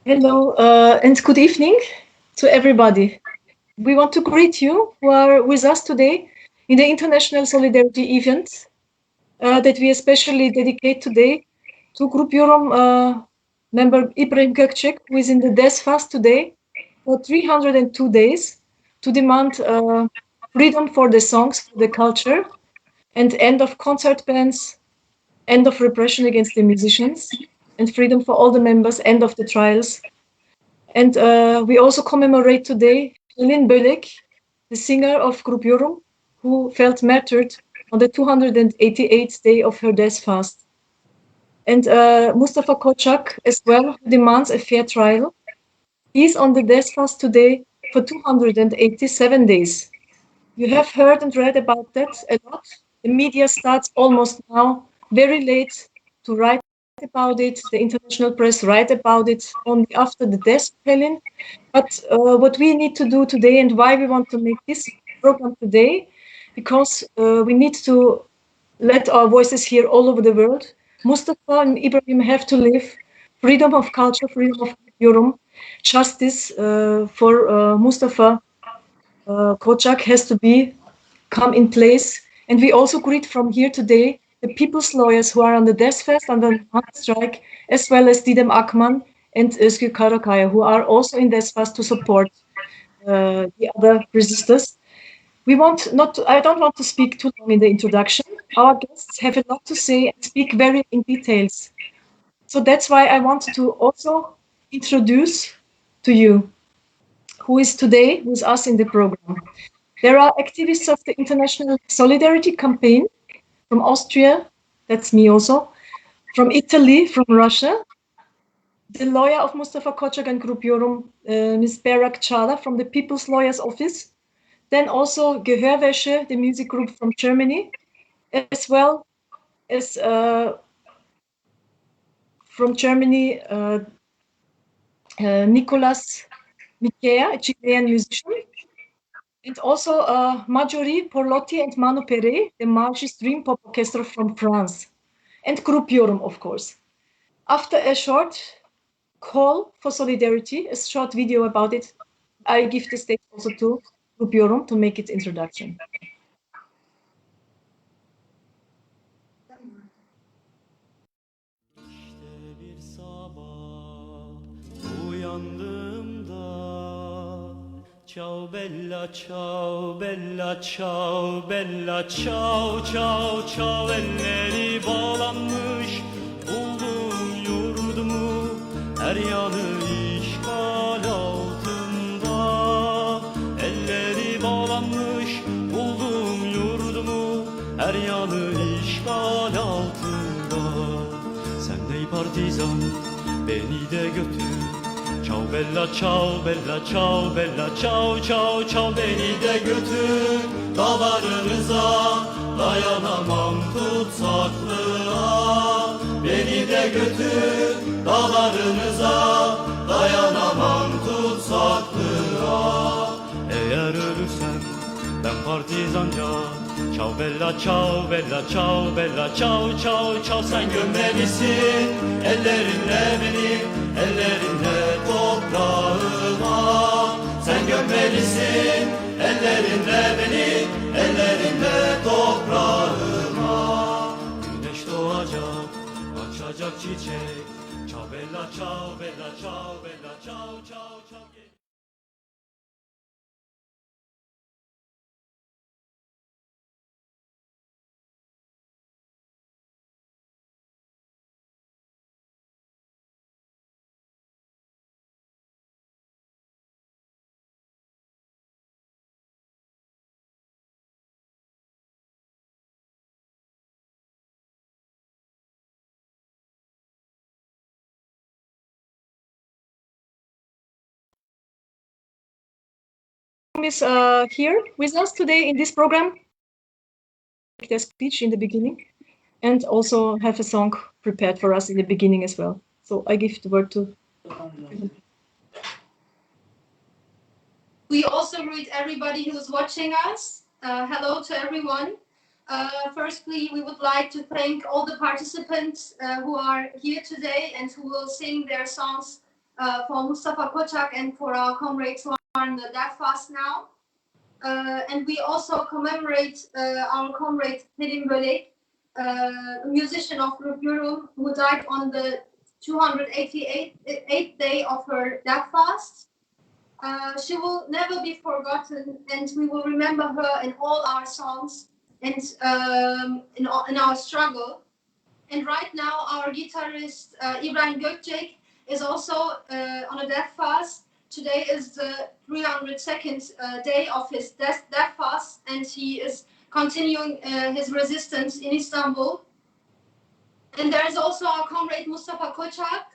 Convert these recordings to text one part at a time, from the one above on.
Hello and good evening to everybody. We want to greet you who are with us today in the International Solidarity event that we especially dedicate today to Grup Yorum member IbrahimGokcek, who is in the death fast today for 302 days to demand freedom for the songs, for the culture, and end of concert bans, end of repression against the musicians, and freedom for all the members, end of the trials. And we also commemorate today Helin Bölek, the singer of Grup Yorum, who felt martyred on the 288th day of her death fast. And MustafaKocak as well, who demands a fair trial. He's on the death fast today for 287 days. You have heard and read about that a lot. The media starts almost now, very late, to write about it. The international press write about it only after the death of Helin. But what we need to do today and why we want to make this program today, because we need to let our voices hear all over the world. Mustafa and Ibrahim have to live freedom of culture, freedom of Yorum, justice for Mustafa Kocak has to be come in place. And we also greet from here today the people's lawyers who are on the death fast and the hunger strike, as well as Didem Akman and Özgür Karakaya, who are also in death fast to support the other resistors. We want not to, I don't want to speak too long in the introduction. Our guests have a lot to say and speak very in details. So that's why I want to also introduce to you who is today with us in the program. There are activists of the International Solidarity Campaign from Austria, that's me also, from Italy, from Russia, the lawyer of MustafaKocak and Grup Yorum, Ms. Berak Çağla from the People's Lawyer's Office, then also Gehörwäsche, the music group from Germany, as well as from Germany, Nicolas Michea, a Chilean musician, and also Marjorie Porlotti and Manu Pere, the Margis Dream Pop Orchestra from France, and Grup Yorum, of course. After a short call for solidarity, a short video about it, I give the stage also to Grup Yorum to make its introduction. İşte bir sabah uyandığımda ciao bella ciao bella ciao bella ciao ciao ciao elleri bağlanmış buldum yurdumu her yanı işgal altında elleri bağlanmış buldum yurdumu her yanı işgal altında sen de partizan beni de götür ciao bella ciao bella ciao bella ciao ciao ciao beni de götür dağlarınıza dayanamam tutsaklığa beni de götür dağlarınıza dayanamam tutsaklığa eğer ölürsem ben partizanca ciao bella ciao bella ciao bella ciao ciao ciao sen gömmelisin ellerinle beni ellerinle toprağıma sen gömmelisin ellerinle beni ellerinle toprağıma güneş doğacak açacak çiçek ciao bella ciao bella ciao bella ciao ciao ciao Is here with us today in this program. Their speech in the beginning, and also have a song prepared for us in the beginning as well. So I give the word to. We also greet everybody who's watching us. Hello to everyone. Firstly, we would like to thank all the participants who are here today and who will sing their songs for MustafaKocak and for our comrades who are in the death fast now. And we also commemorate our comrade Helin Bölek, a musician of Grup Yorum, who died on the 288th day of her death fast. She will never be forgotten, and we will remember her in all our songs and in our struggle. And right now, our guitarist IbrahimGokcek is also on a death fast. Today is the 302nd day of his death fast, and he is continuing his resistance in Istanbul. And there is also our comrade MustafaKocak,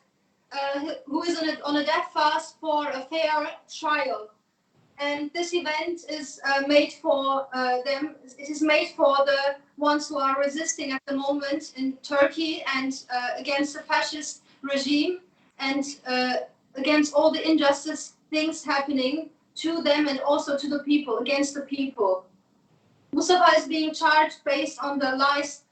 who is on a death fast for a fair trial. And this event is made for them. It is made for the ones who are resisting at the moment in Turkey and against the fascist regime and against all the injustice things happening to them and also to the people, against the people. Mustafa is being charged based on the lies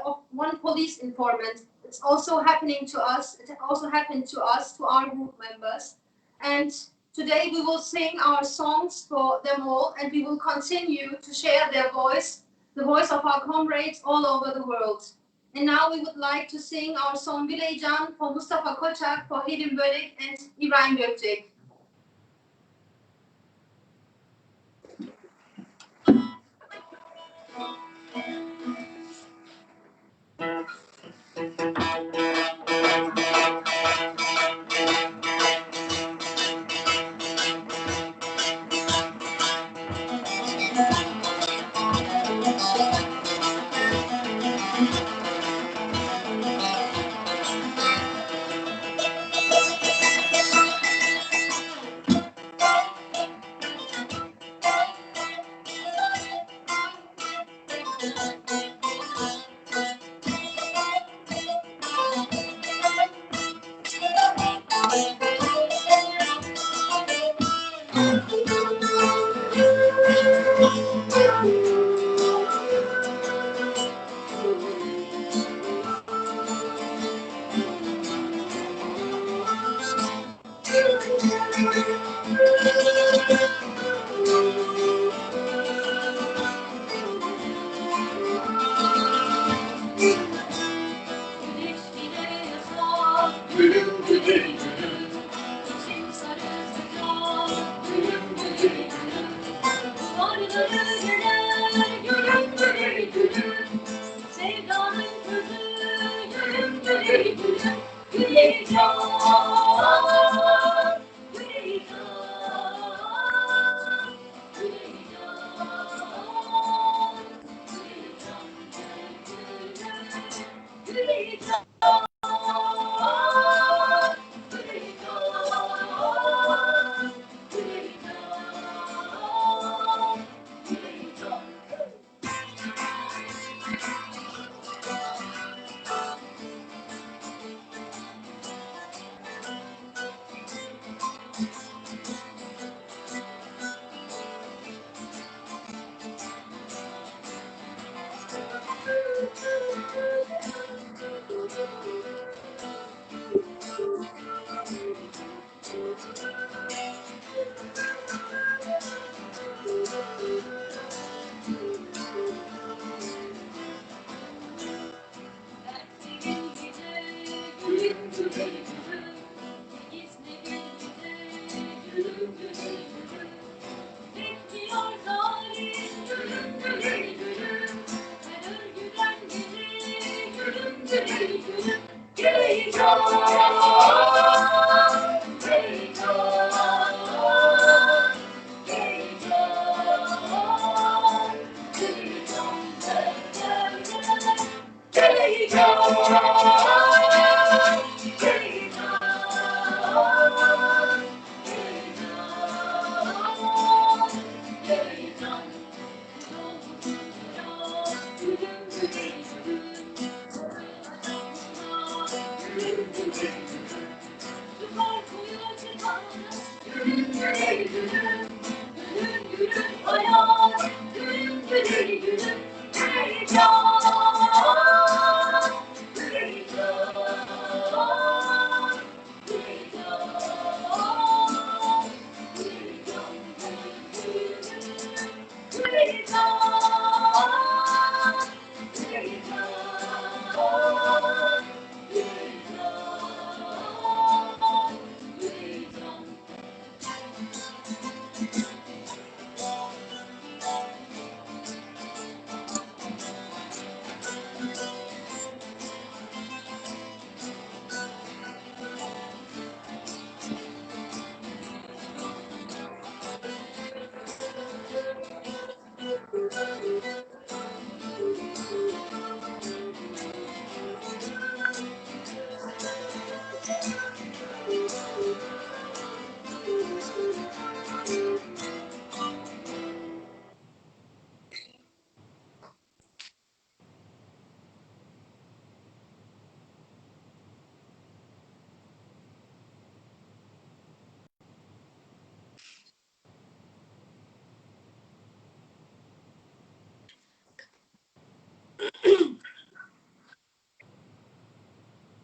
of one police informant. It's also happening to us. It also happened to us, to our group members. And today we will sing our songs for them all, and we will continue to share their voice, the voice of our comrades all over the world. And now we would like to sing our song Bileycan for MustafaKocak, for Helin Bölek and IbrahimGokcek.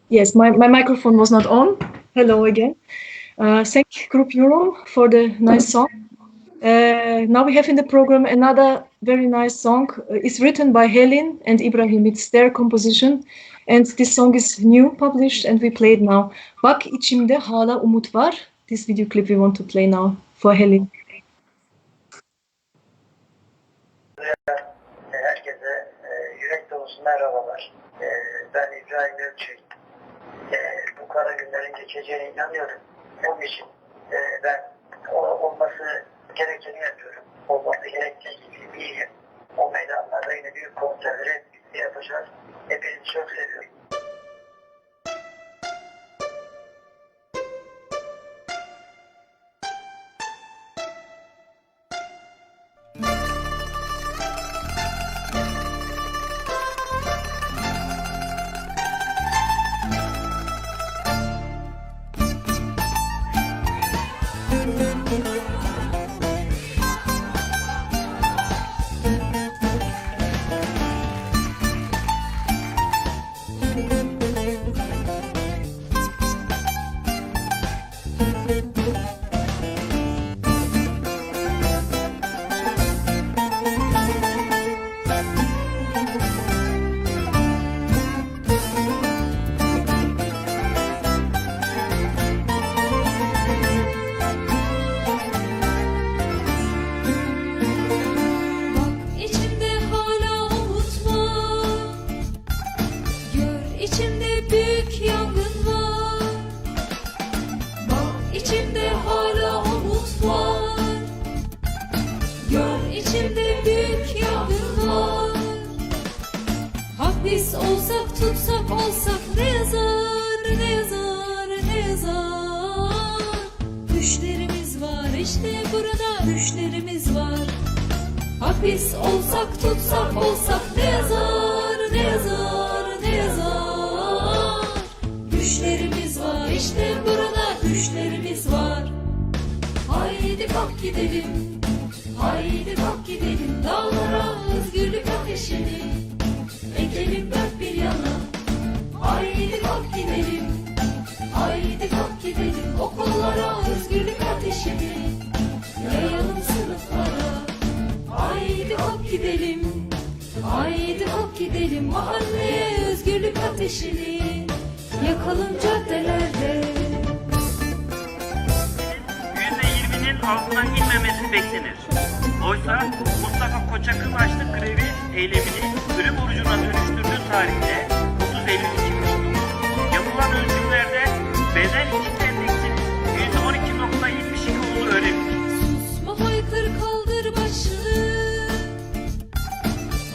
Yes, my microphone was not on. Hello again. Thank Grup Yorum for the nice song. Now we have in the program another very nice song. It's written by Helin and Ibrahim. It's their composition. And this song is new, published, and we play it now. Bak içimde hala umut var. This video clip we want to play now for Helin. Herkese yürek dolusu merhabalar. Ben İbrahim Gökcek. Bu kara günlerin geçeceğine inanıyorum. Onun için ben olması gerekeni yapıyorum. Olması gerektiği gibi iyiyim. O meydanlarda yine büyük konserleri yapacağız. Hepinizi çok seviyorum. Biz olsak tutsak olsak ne yazar, ne yazar, ne yazar. Düşlerimiz var işte burada, düşlerimiz var. Hapis olsak tutsak olsak ne yazar, ne yazar, ne yazar. Düşlerimiz var işte burada, düşlerimiz var. Haydi kalk gidelim, haydi kalk gidelim dağlara özgürlük ateşini. Ekelim dört bir yana. Haydi kalk gidelim. Haydi kalk gidelim. Okullara özgürlük ateşini yayalım sınıflara. Haydi kalk gidelim. Haydi kalk gidelim. Mahalleye özgürlük ateşini yakalım caddelerde. %20'nin altına inmemesi beklenir. Oysa MustafaKocak'ın açlık grevi eylemini ölüm orucuna dönüştürdüğü tarihte 30 Eylül 2009 yapılan ölçümlerde beden içi endeksinin %12.72 olduğu öğrenilir. Susma haykır kaldır başını,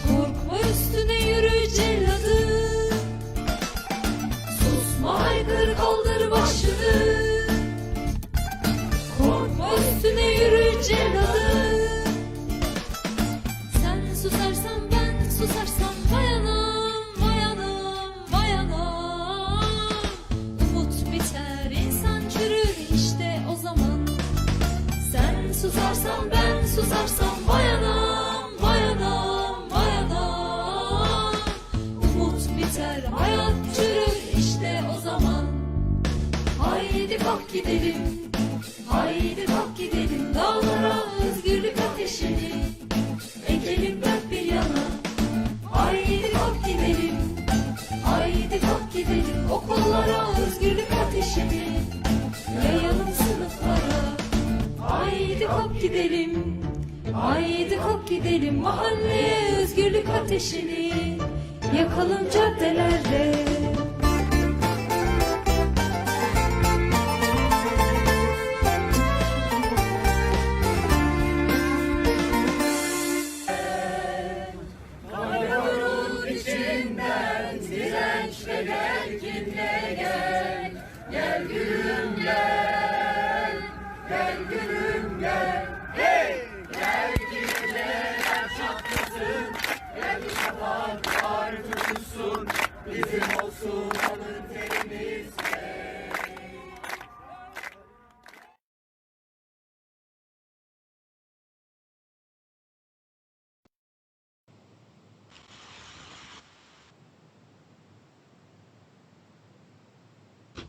korkma üstüne yürü celladı. Susma haykır kaldır başını, korkma üstüne yürü celladı. Susarsan ben susarsam dayanam, dayanam, dayanam. Umut biter insan çürür işte o zaman. Sen susarsan ben susarsam dayanam, dayanam, dayanam. Umut biter hayat çürür işte o zaman. Haydi kalk gidelim, haydi kalk gidelim dağlara özgürlük ateşini. Ekelim dört bir yana. Haydi kalk gidelim. Haydi kalk gidelim. Okullara özgürlük ateşini yayalım sınıflara. Haydi kalk gidelim. Haydi kalk gidelim. Mahalleye özgürlük ateşini yakalım caddelerde.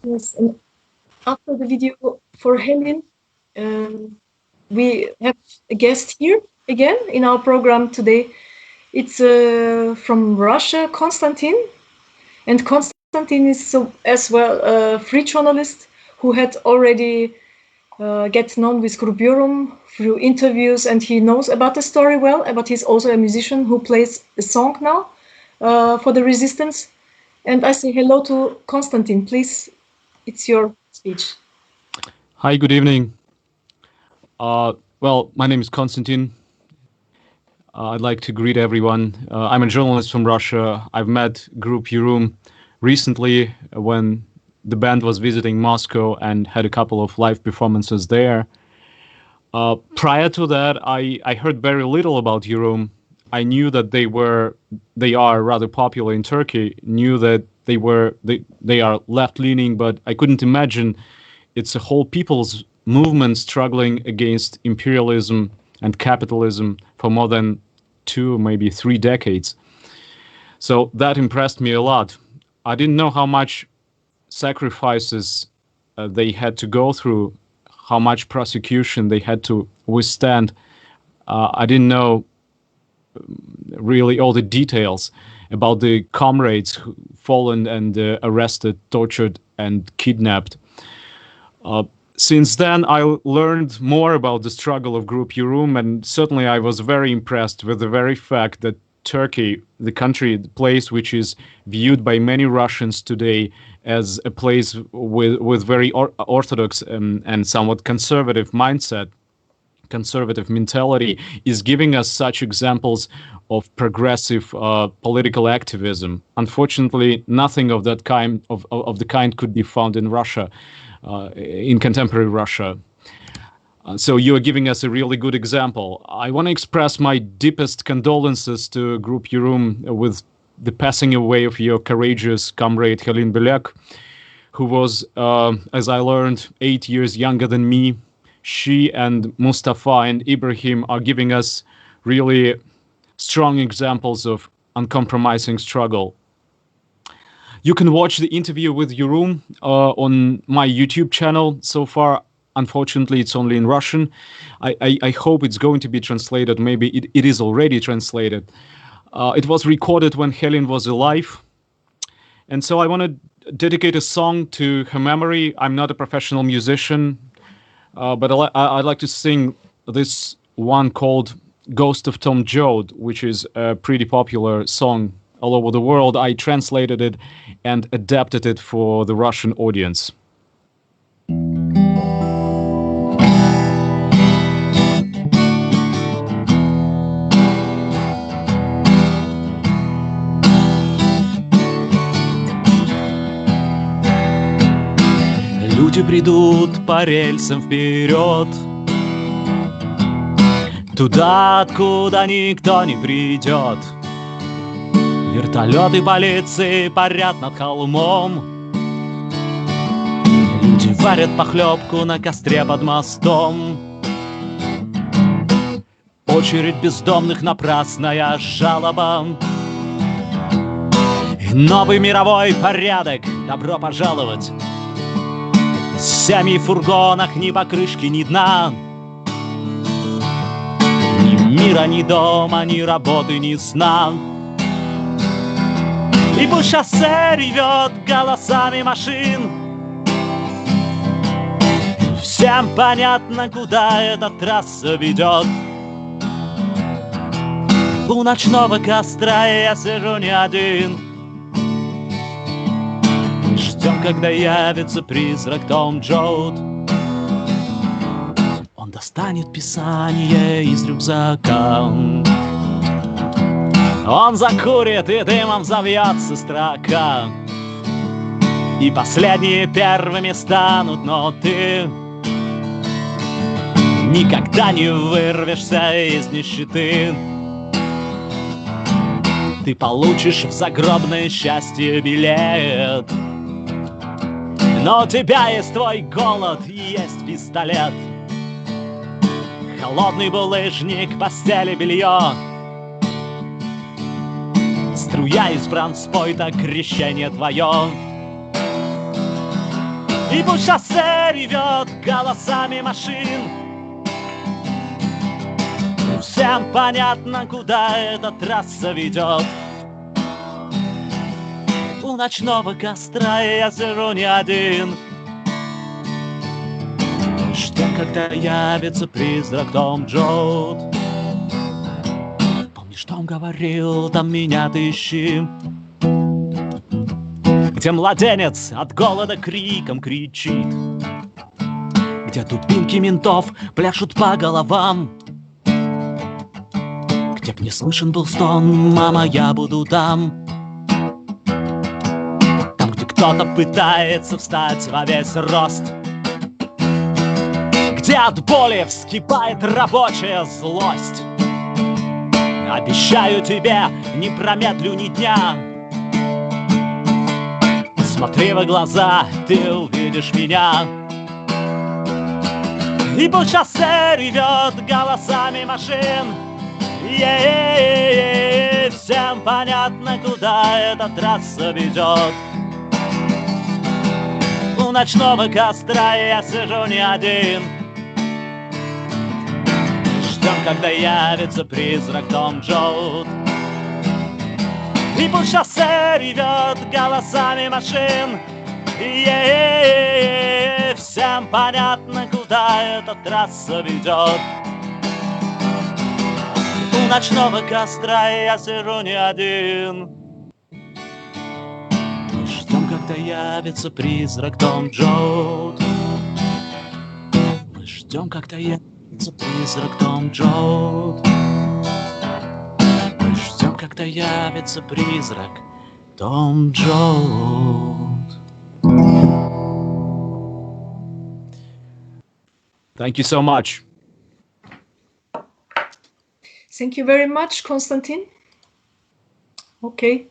Yes, and after the video for Helin, we have a guest here again in our program today. It's from Russia, Konstantin. And Konstantin is as well a free journalist who had already get known with Grup Yorum through interviews, and he knows about the story well, but he's also a musician who plays a song now for the resistance. And I say hello to Konstantin. Please, it's your speech. Hi, good evening. Well, my name is Konstantin. I'd like to greet everyone. I'm a journalist from Russia. I've met Grup Yorum recently when the band was visiting Moscow and had a couple of live performances there. Prior to that, I heard very little about Yorum. I knew that they are rather popular in Turkey. Knew that they are left-leaning, but I couldn't imagine it's a whole people's movement struggling against imperialism and capitalism for more than 2, maybe 3 decades. So that impressed me a lot. I didn't know how much sacrifices they had to go through, how much persecution they had to withstand. I didn't know really all the details about the comrades who fallen and arrested, tortured, and kidnapped. Since then, I learned more about the struggle of Grup Yorum, and certainly I was very impressed with the very fact that Turkey, the country, the place which is viewed by many Russians today as a place with very orthodox and somewhat conservative mindset, conservative mentality, is giving us such examples of progressive political activism. Unfortunately, nothing of that kind of the kind could be found in Russia. In contemporary Russia. So you are giving us a really good example. I want to express my deepest condolences to Grup Yorum with the passing away of your courageous comrade Helin Bölek, who was, as I learned, 8 years younger than me. She and Mustafa and Ibrahim are giving us really strong examples of uncompromising struggle. You can watch the interview with Yorum on my YouTube channel. So far, unfortunately, it's only in Russian. I hope it's going to be translated. Maybe it is already translated. It was recorded when Helin was alive. And so I want to dedicate a song to her memory. I'm not a professional musician, but I'd like to sing this one called Ghost of Tom Joad, which is a pretty popular song all over the world. I translated it and adapted it for the Russian audience. Люди придут по рельсам вперед, туда, откуда никто не придет. Вертолеты полиции парят над холмом. Люди варят похлебку на костре под мостом. Очередь бездомных, напрасная жалоба. И новый мировой порядок, добро пожаловать. Семьи в фургонах, ни покрышки, ни дна. Ни мира, ни дома, ни работы, ни сна. И пусть шоссе ревет голосами машин. Всем понятно, куда эта трасса ведет. У ночного костра я сижу не один. Мы ждем, когда явится призрак Том Джоуд. Он достанет писание из рюкзака. Он закурит, и дымом завьется строка. И последние первыми станут, но ты никогда не вырвешься из нищеты. Ты получишь в загробное счастье билет. Но у тебя есть твой голод и есть пистолет. Холодный булыжник, постели, белье. Струя из бронспойта, крещение твое. И по шоссе ревет голосами машин. Всем понятно, куда эта трасса ведет. У ночного костра я сижу не один. Ждем, когда явится призрак Том Джоуд. Помнишь, Том говорил, там меня ты ищи. Где младенец от голода криком кричит, где дубинки ментов пляшут по головам, где б не слышен был стон «Мама, я буду там». Там, где кто-то пытается встать во весь рост, где от боли вскипает рабочая злость. Обещаю тебе, не промедлю ни дня. Смотри в глаза, ты увидишь меня. И по шоссе ревет голосами машин. Всем понятно, куда эта трасса ведет. У ночного костра я сижу не один. Ждем, когда явится призрак Том Джоуд. И по шоссе ревет голосами машин. Всем понятно, куда эта трасса ведет. У ночного костра я сижу не один. Ждем, когда явится призрак Том Джоуд. Мы ждем, когда явится призрак Том Джоуд. Мы ждем, когда явится призрак Том Джоуд. Thank you so much. Thank you very much, Konstantin. Okay.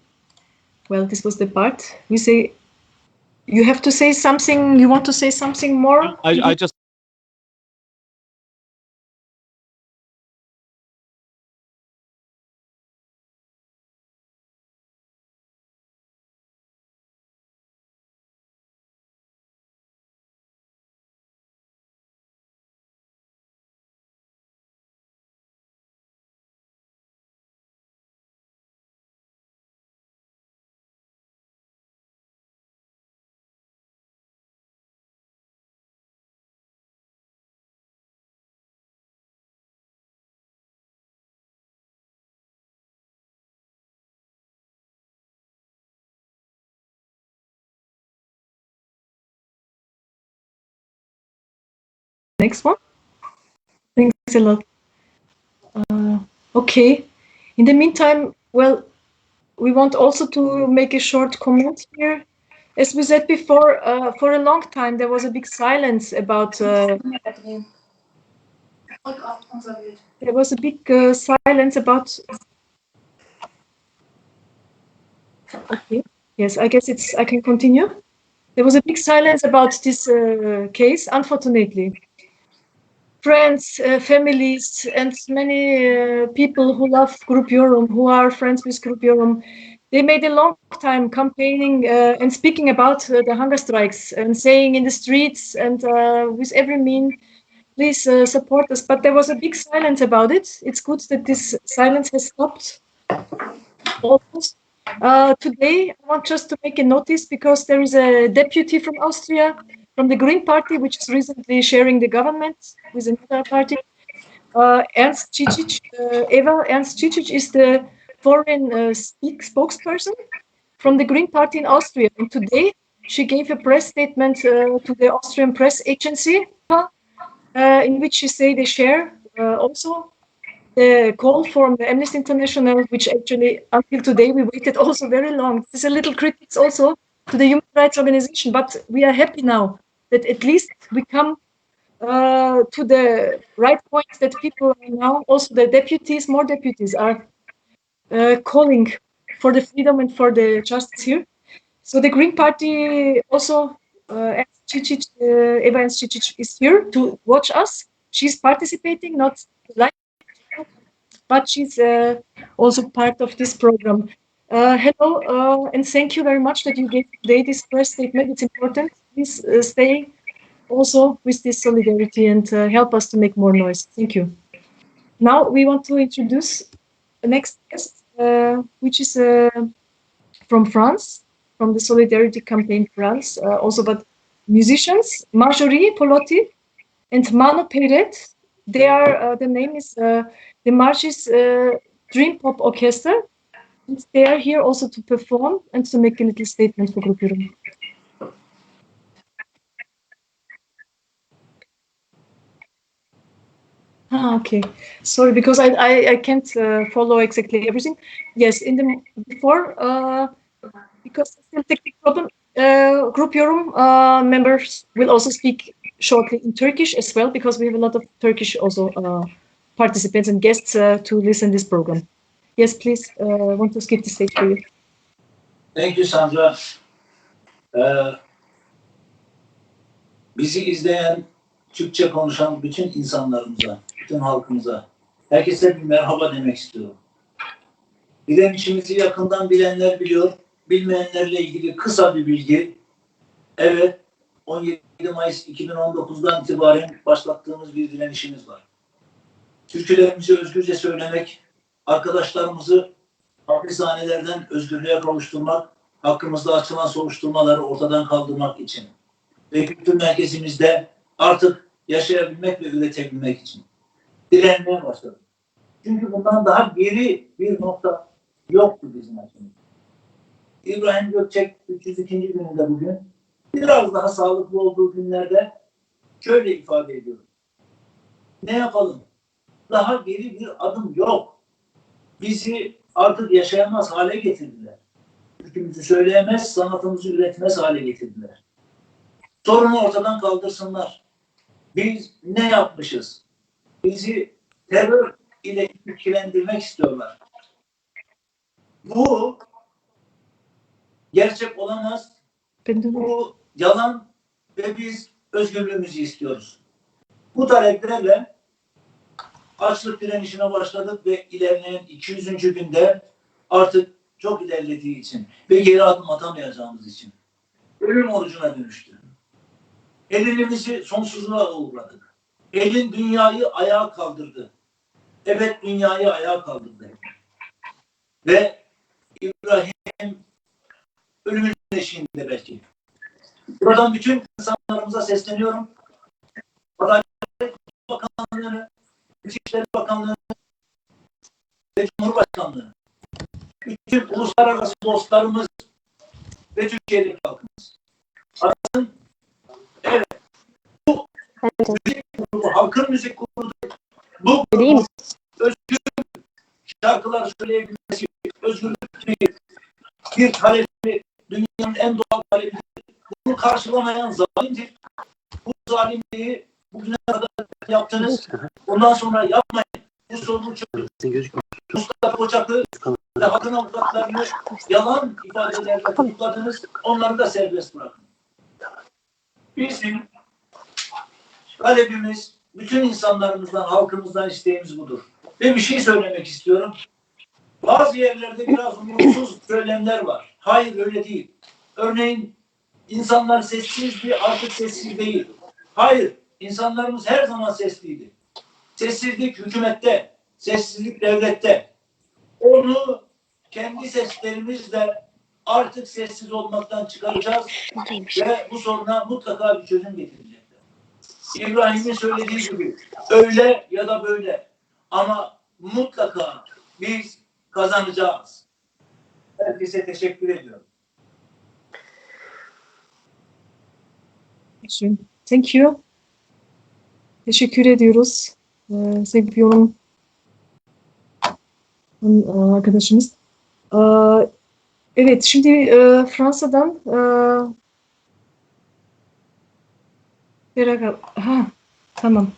Well, this was the part. We say you have to say something. You want to say something more? I just Next one. Thanks a lot. Okay. In the meantime, well, we want also to make a short comment here. As we said before, for a long time there was a big silence about. There was a big silence about. Okay. Yes, I guess I can continue. There was a big silence about this case, unfortunately. Friends, families, and many people who love Grup Yorum, who are friends with Grup Yorum, they made a long time campaigning and speaking about the hunger strikes and saying in the streets and with every mean, please support us. But there was a big silence about it. It's good that this silence has stopped almost. Today, I want just to make a notice because there is a deputy from Austria, from the Green Party, which is recently sharing the government with another party. Ernst Cicic, Eva Ernst Cicic is the foreign spokesperson from the Green Party in Austria. And today, she gave a press statement to the Austrian press agency, in which she say they share also the call from the Amnesty International, which actually until today we waited also very long. This is a little critics also to the human rights organization, but we are happy now that at least we come to the right point that people are now, also the deputies, more deputies are calling for the freedom and for the justice here. So the Green Party also, Eva Ernst Cicic is here to watch us. She's participating, not live, but she's also part of this program. Hello, and thank you very much that you gave today this press statement. It's important. please stay also with this solidarity and help us to make more noise. Thank you. Now we want to introduce the next guest, which is from France, from the Solidarity Campaign France, also but musicians, Marjorie Polotti and Mano Peyret. They are, the name is the Margis Dream Pop Orchestra. And they are here also to perform and to make a little statement for Grup Yorum. Okay. Sorry, because I can't follow exactly everything. Yes, in the before because still technical problem. Grup Yorum members will also speak shortly in Turkish as well, because we have a lot of Turkish also participants and guests to listen this program. Yes, please. Want to skip the stage for you. Thank you, Sandra. Bizi izleyen, Türkçe konuşan bütün insanlarımıza, bütün halkımıza, herkese bir merhaba demek istiyorum. Direnişimizi yakından bilenler biliyor, bilmeyenlerle ilgili kısa bir bilgi. Evet, 17 Mayıs 2019'dan itibaren başlattığımız bir direnişimiz var. Türkülerimizi özgürce söylemek, arkadaşlarımızı hapishanelerden özgürlüğe kavuşturmak, hakkımızda açılan soruşturmaları ortadan kaldırmak için ve kültür merkezimizde artık yaşayabilmek ve üretebilmek için direnmeye başladık. Çünkü bundan daha geri bir nokta yoktu bizim açımızda. IbrahimGokcek 302. gününde bugün biraz daha sağlıklı olduğu günlerde şöyle ifade ediyorum. Ne yapalım? Daha geri bir adım yok. Bizi artık yaşayamaz hale getirdiler. Türkümüzü söyleyemez, sanatımızı üretmez hale getirdiler. Sorunu ortadan kaldırsınlar. Biz ne yapmışız? Bizi terör ile ilgilendirmek istiyorlar. Bu gerçek olamaz. Bu yalan ve biz özgürlüğümüzü istiyoruz. Bu taleplerle açlık direnişine başladık ve ilerleyen 200. günde artık çok ilerlediği için ve geri adım atamayacağımız için ölüm orucuna dönüştü. Elimizi sonsuzluğa uğradık. Elin dünyayı ayağa kaldırdı. Evet, dünyayı ayağa kaldırdı. Ve İbrahim ölümün eşiğinde belki. Buradan bütün insanlarımıza sesleniyorum. Adalet Bakanlığı'nı, İçişleri Bakanlığı'nı ve Cumhurbaşkanlığı'nı, bütün uluslararası dostlarımız ve Türkiye'deki halkımız. Arasın, evet, bu müzik grubu, halkın müzik grubu, bu grubu özgür şarkılar söyleyebilmesi, özgürlük bir talebi, dünyanın en doğal talebidir. Bunu karşılamayan zalimdir. Bu zalimliği bugüne kadar yaptınız. Bundan sonra yapmayın. Bu sorunu çözün. MustafaKocak'ı ve halkın avukatlarını yalan ifadelerle tutukladınız. Onları da serbest bırakın. Bizim talebimiz, bütün insanlarımızdan, halkımızdan isteğimiz budur. Ve bir şey söylemek istiyorum. Bazı yerlerde biraz umutsuz söylemler var. Hayır, öyle değil. Örneğin insanlar sessizdi, artık sessiz değil. Hayır, insanlarımız her zaman sesliydi. Sessizlik hükümette, sessizlik devlette. Onu kendi seslerimizle artık sessiz olmaktan çıkaracağız ve bu soruna mutlaka bir çözüm getirecekler. İbrahim'in söylediği gibi öyle ya da böyle ama mutlaka biz kazanacağız. Herkese teşekkür ediyorum. Thank you. Teşekkür ediyoruz. Sevgili yorum arkadaşımız. Evet, şimdi Fransa'dan tamam.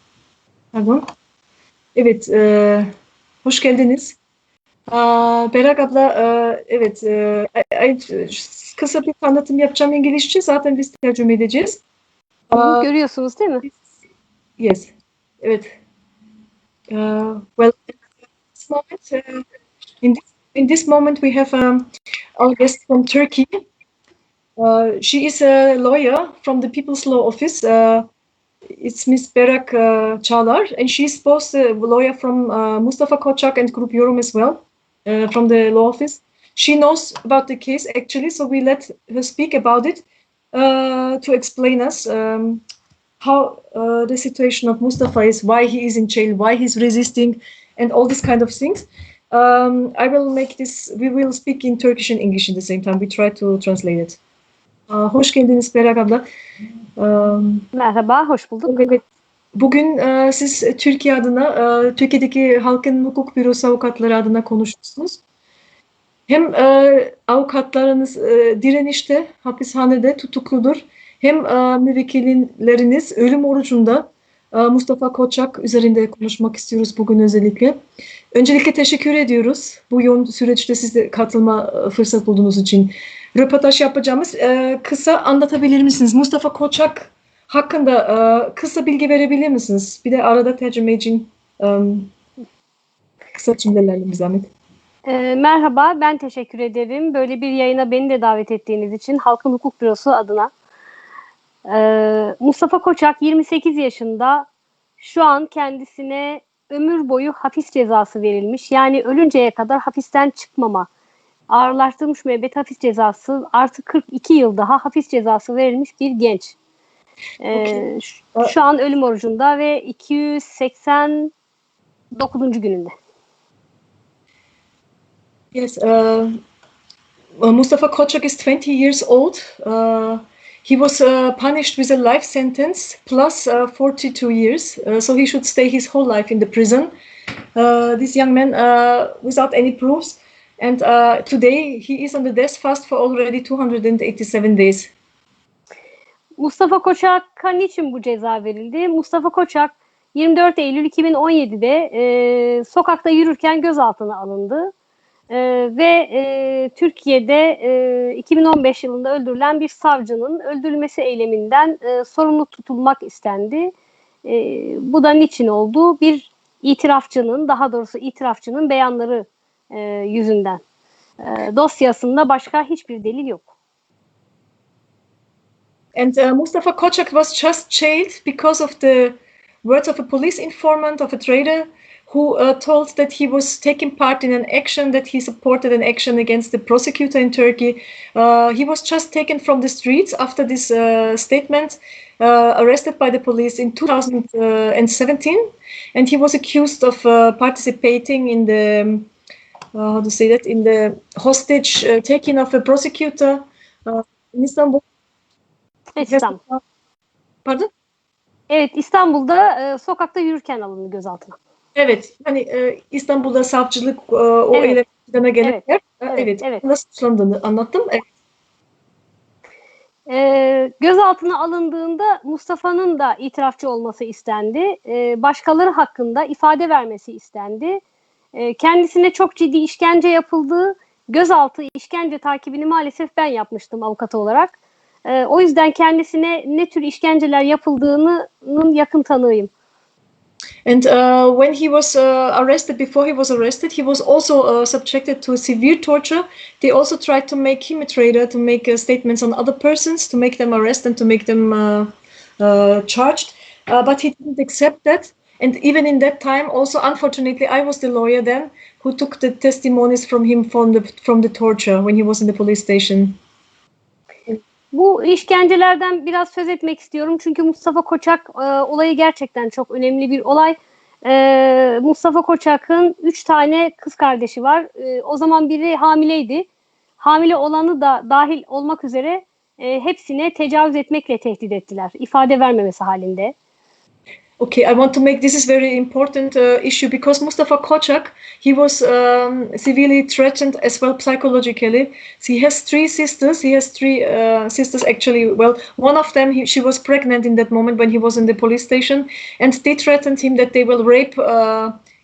Pardon. Evet, hoş geldiniz. Berak abla, evet, kısa bir anlatım yapacağım İngilizce. Zaten biz tercüme edeceğiz. Görüyorsunuz değil mi? Yes. Evet. Well, this moment, in this moment we have our guest from Turkey. She is a lawyer from the People's Law Office. It's Miss Berak Çağlar, and she's both a lawyer from MustafaKocak and Grup Yorum as well, from the law office. She knows about the case actually, so we let her speak about it to explain us how the situation of Mustafa is, why he is in jail, why he's resisting, and all these kind of things. I will make this. We will speak in Turkish and English at the same time. We try to translate it. Hoş geldiniz Berak abla. Merhaba, hoş bulduk. Evet. Bugün siz Türkiye adına, Türkiye'deki Halkın Hukuk Bürosu avukatları adına konuşuyorsunuz. Hem avukatlarınız direnişte, hapishanede tutukludur. Hem müvekkilleriniz ölüm orucunda. Mustafa Kocak üzerinde konuşmak istiyoruz bugün özellikle. Öncelikle teşekkür ediyoruz bu yoğun süreçte siz de katılma fırsat bulduğunuz için. Röportaj yapacağımız kısa anlatabilir misiniz? Mustafa Kocak hakkında kısa bilgi verebilir misiniz? Bir de arada tercüme için kısa cümlelerle bir zahmet. Merhaba, ben teşekkür ederim. Böyle bir yayına beni de davet ettiğiniz için Halkın Hukuk Bürosu adına. Mustafa Kocak 28 yaşında. Şu an kendisine ömür boyu hapis cezası verilmiş. Yani ölünceye kadar hapisten çıkmama, ağırlaştırılmış müebbet hapis cezası, artı 42 yıl daha hapis cezası verilmiş bir genç. Şu an ölüm orucunda ve 289. gününde. Yes, Mustafa Kocak is 20 years old. He was punished with a life sentence plus 42 years, so he should stay his whole life in the prison. This young man, without any proofs, and today he is on the death fast for already 287 days. Mustafa Kocak'a niçin bu ceza verildi? Mustafa Kocak 24 Eylül 2017'de sokakta yürürken gözaltına alındı. Ve Türkiye'de 2015 yılında öldürülen bir savcının öldürülmesi eyleminden sorumlu tutulmak istendi. Bu da niçin oldu? Bir itirafçının, daha doğrusu itirafçının beyanları yüzünden. Dosyasında başka hiçbir delil yok. And Mustafa Kocak was just jailed because of the words of a police informant, of a traitor, who told that he was taking part in an action, that he supported an action against the prosecutor in Turkey. He was just taken from the streets after this statement, arrested by the police in 2017, and he was accused of participating in the, how to say that, in the hostage taking of a prosecutor in Istanbul. İstanbul. Pardon? Evet, İstanbul'da sokakta yürürken alındı gözaltına. Evet, hani İstanbul'da savcılık o eylemlerine gelen evet. Nasıl suçlandığını anlattım. Evet. Gözaltına alındığında Mustafa'nın da itirafçı olması istendi. Başkaları hakkında ifade vermesi istendi. Kendisine çok ciddi işkence yapıldığı, gözaltı işkence takibini maalesef ben yapmıştım avukat olarak. O yüzden kendisine ne tür işkenceler yapıldığının yakın tanığıyım. And when he was arrested, before he was arrested, he was also subjected to severe torture. They also tried to make him a traitor, to make statements on other persons, to make them arrest and to make them charged. But he didn't accept that. And even in that time, also unfortunately, I was the lawyer then who took the testimonies from him from the torture when he was in the police station. Bu işkencelerden biraz söz etmek istiyorum. Çünkü Mustafa Kocak olayı gerçekten çok önemli bir olay. Mustafa Kocak'ın 3 tane kız kardeşi var. O zaman biri hamileydi. Hamile olanı da dahil olmak üzere hepsine tecavüz etmekle tehdit ettiler. İfade vermemesi halinde. Okay, I want to make this is very important issue because Mustafa Kocak, he was severely threatened as well psychologically. He has 3 sisters. He has 3 sisters actually. Well, one of them she was pregnant in that moment when he was in the police station, and they threatened him that they will rape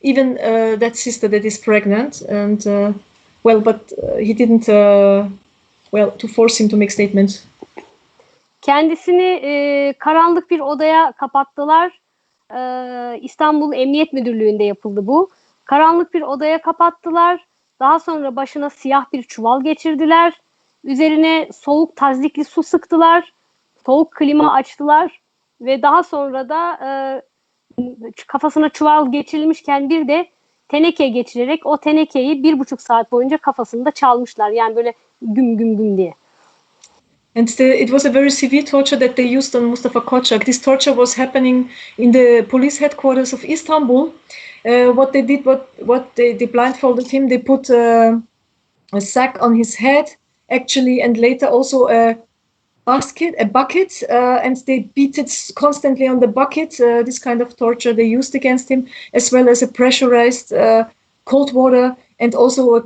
even that sister that is pregnant. And but he didn't. To force him to make statements. Kendisini karanlık bir odaya kapattılar. İstanbul Emniyet Müdürlüğü'nde yapıldı bu. Karanlık bir odaya kapattılar. Daha sonra başına siyah bir çuval geçirdiler. Üzerine soğuk tazyikli su sıktılar. Soğuk klima açtılar. Ve daha sonra da kafasına çuval geçirilmişken bir de teneke geçirerek o tenekeyi 1,5 saat boyunca kafasında çalmışlar. Yani böyle güm güm güm diye. And it was a very severe torture that they used on MustafaKocak. This torture was happening in the police headquarters of Istanbul. What they did, what they blindfolded him, they put a sack on his head, actually, and later also a bucket, and they beat it constantly on the bucket. This kind of torture they used against him, as well as a pressurized cold water, and also a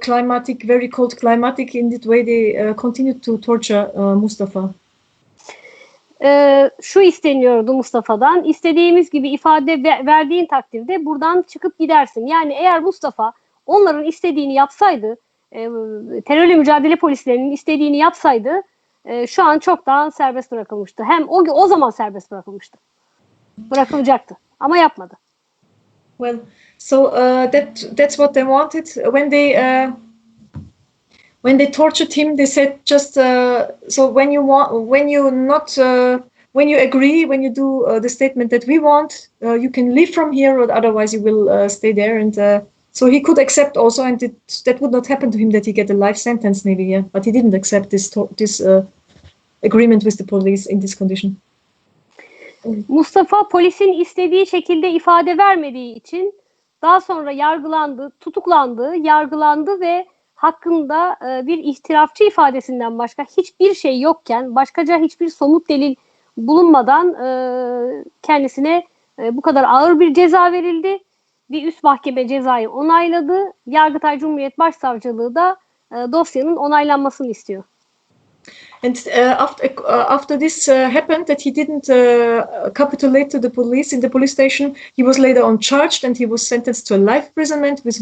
very cold climatic. In that way, they continued to torture Mustafa. Şu isteniyordu Mustafa'dan. İstediğimiz gibi ifade verdiğin takdirde buradan çıkıp gidersin. Yani eğer Mustafa onların istediğini yapsaydı, terörle mücadele polislerinin istediğini yapsaydı, şu an çoktan serbest bırakılmıştı. Hem o zaman serbest bırakılmıştı. Bırakılacaktı. Ama yapmadı. Well, so that's what they wanted. When they tortured him, they said just so when you agree, when you do the statement that we want, you can leave from here, or otherwise you will stay there. And so he could accept also, and that would not happen to him, that he get a life sentence maybe, yeah. But he didn't accept this agreement with the police in this condition. Mustafa polisin istediği şekilde ifade vermediği için daha sonra tutuklandı, yargılandı ve hakkında bir ihtilafçı ifadesinden başka hiçbir şey yokken, başkaca hiçbir somut delil bulunmadan kendisine bu kadar ağır bir ceza verildi. Bir üst mahkeme cezayı onayladı. Yargıtay Cumhuriyet Başsavcılığı da dosyanın onaylanmasını istiyor. And after this happened, that he didn't capitulate to the police in the police station, he was later on charged, and he was sentenced to a life imprisonment with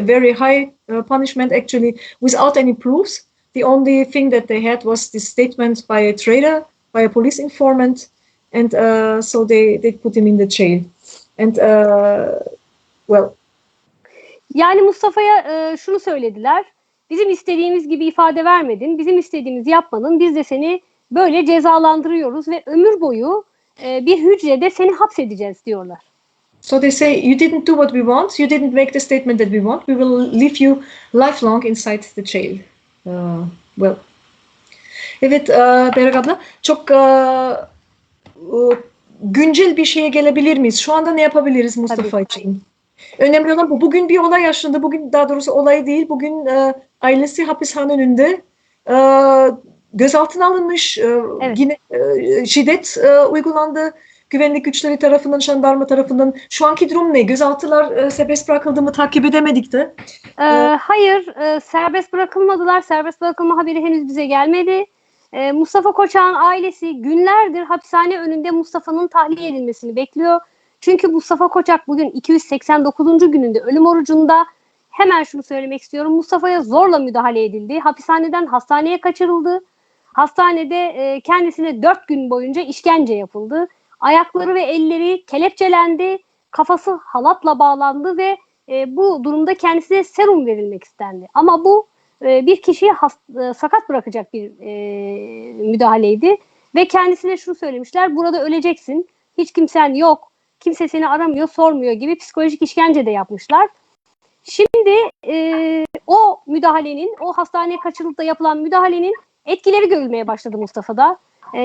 very high punishment, actually, without any proofs. The only thing that they had was this statement by a traitor, by a police informant, and so they put him in the jail. And well. Yani Mustafa'ya şunu söylediler. Bizim istediğimiz gibi ifade vermedin, bizim istediğimizi yapmadın, biz de seni böyle cezalandırıyoruz ve ömür boyu bir hücrede seni hapsedeceğiz diyorlar. So they say, you didn't do what we want, you didn't make the statement that we want, we will leave you lifelong inside the jail. Well. Evet, Berrak abla, çok güncel bir şeye gelebilir miyiz? Şu anda ne yapabiliriz Mustafa için? Önemli olan bu. Bugün bir olay yaşandı. Bugün daha doğrusu olay değil. Bugün ailesi hapishane önünde gözaltına alınmış. Evet. Yine şiddet uygulandı. Güvenlik güçleri tarafından, jandarma tarafından. Şu anki durum ne? Gözaltılar serbest bırakıldı mı? Takip edemedik de. Hayır. Serbest bırakılmadılar. Serbest bırakılma haberi henüz bize gelmedi. Mustafa Kocak'ın ailesi günlerdir hapishane önünde Mustafa'nın tahliye edilmesini bekliyor. Çünkü Mustafa Kocak bugün 289. gününde ölüm orucunda. Hemen şunu söylemek istiyorum. Mustafa'ya zorla müdahale edildi. Hapishaneden hastaneye kaçırıldı. Hastanede kendisine 4 gün boyunca işkence yapıldı. Ayakları ve elleri kelepçelendi. Kafası halatla bağlandı ve bu durumda kendisine serum verilmek istendi. Ama bu bir kişiyi sakat bırakacak bir müdahaleydi. Ve kendisine şunu söylemişler. Burada öleceksin. Hiç kimsen yok. Kimse seni aramıyor, sormuyor gibi psikolojik işkence de yapmışlar. Şimdi o müdahalenin, o hastaneye kaçırılıp da yapılan müdahalenin etkileri görülmeye başladı Mustafa'da.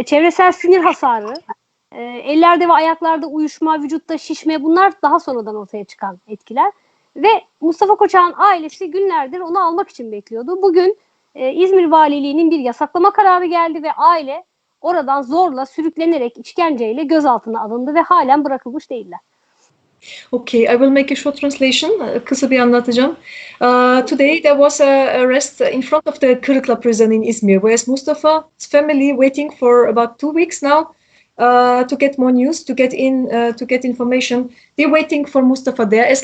Çevresel sinir hasarı, ellerde ve ayaklarda uyuşma, vücutta şişme, bunlar daha sonradan ortaya çıkan etkiler. Ve Mustafa Kocak'ın ailesi günlerdir onu almak için bekliyordu. Bugün İzmir Valiliği'nin bir yasaklama kararı geldi ve aile oradan zorla sürüklenerek işkenceyle gözaltına alındı ve halen bırakılmış değiller. Okay, I will make a short translation. Kısa bir anlatacağım. Today there was a arrest in front of the Kırıkla prison in Izmir, whereas Mustafa's family waiting for about 2 weeks now to get more news, to get information. They're waiting for Mustafa there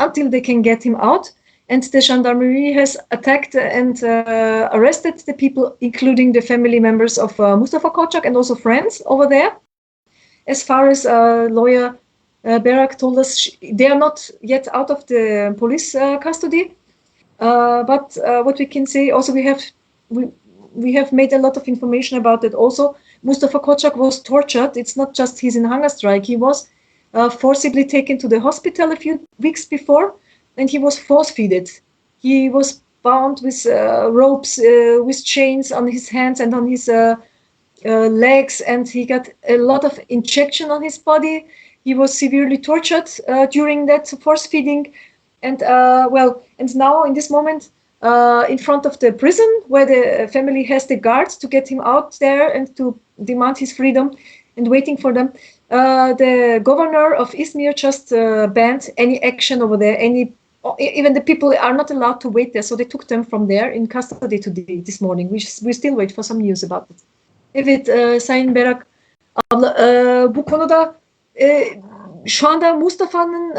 until they can get him out. And the gendarmerie has attacked and arrested the people, including the family members of MustafaKocak and also friends over there. As far as lawyer Berrak told us, they are not yet out of the police custody. But what we can say, also we have made a lot of information about it. Also, MustafaKocak was tortured. It's not just he's in hunger strike. He was forcibly taken to the hospital a few weeks before, and he was force-feeded. He was bound with ropes, with chains on his hands and on his legs, and he got a lot of injection on his body. He was severely tortured during that force feeding, and and now in this moment, in front of the prison where the family has the guards to get him out there and to demand his freedom, and waiting for them. The governor of Izmir just banned any action over there. Even the people are not allowed to wait there, so they took them from there in custody today, this morning. We still wait for some news about it. Evet, Sayın Berak abla, bu konuda şu anda Mustafa'nın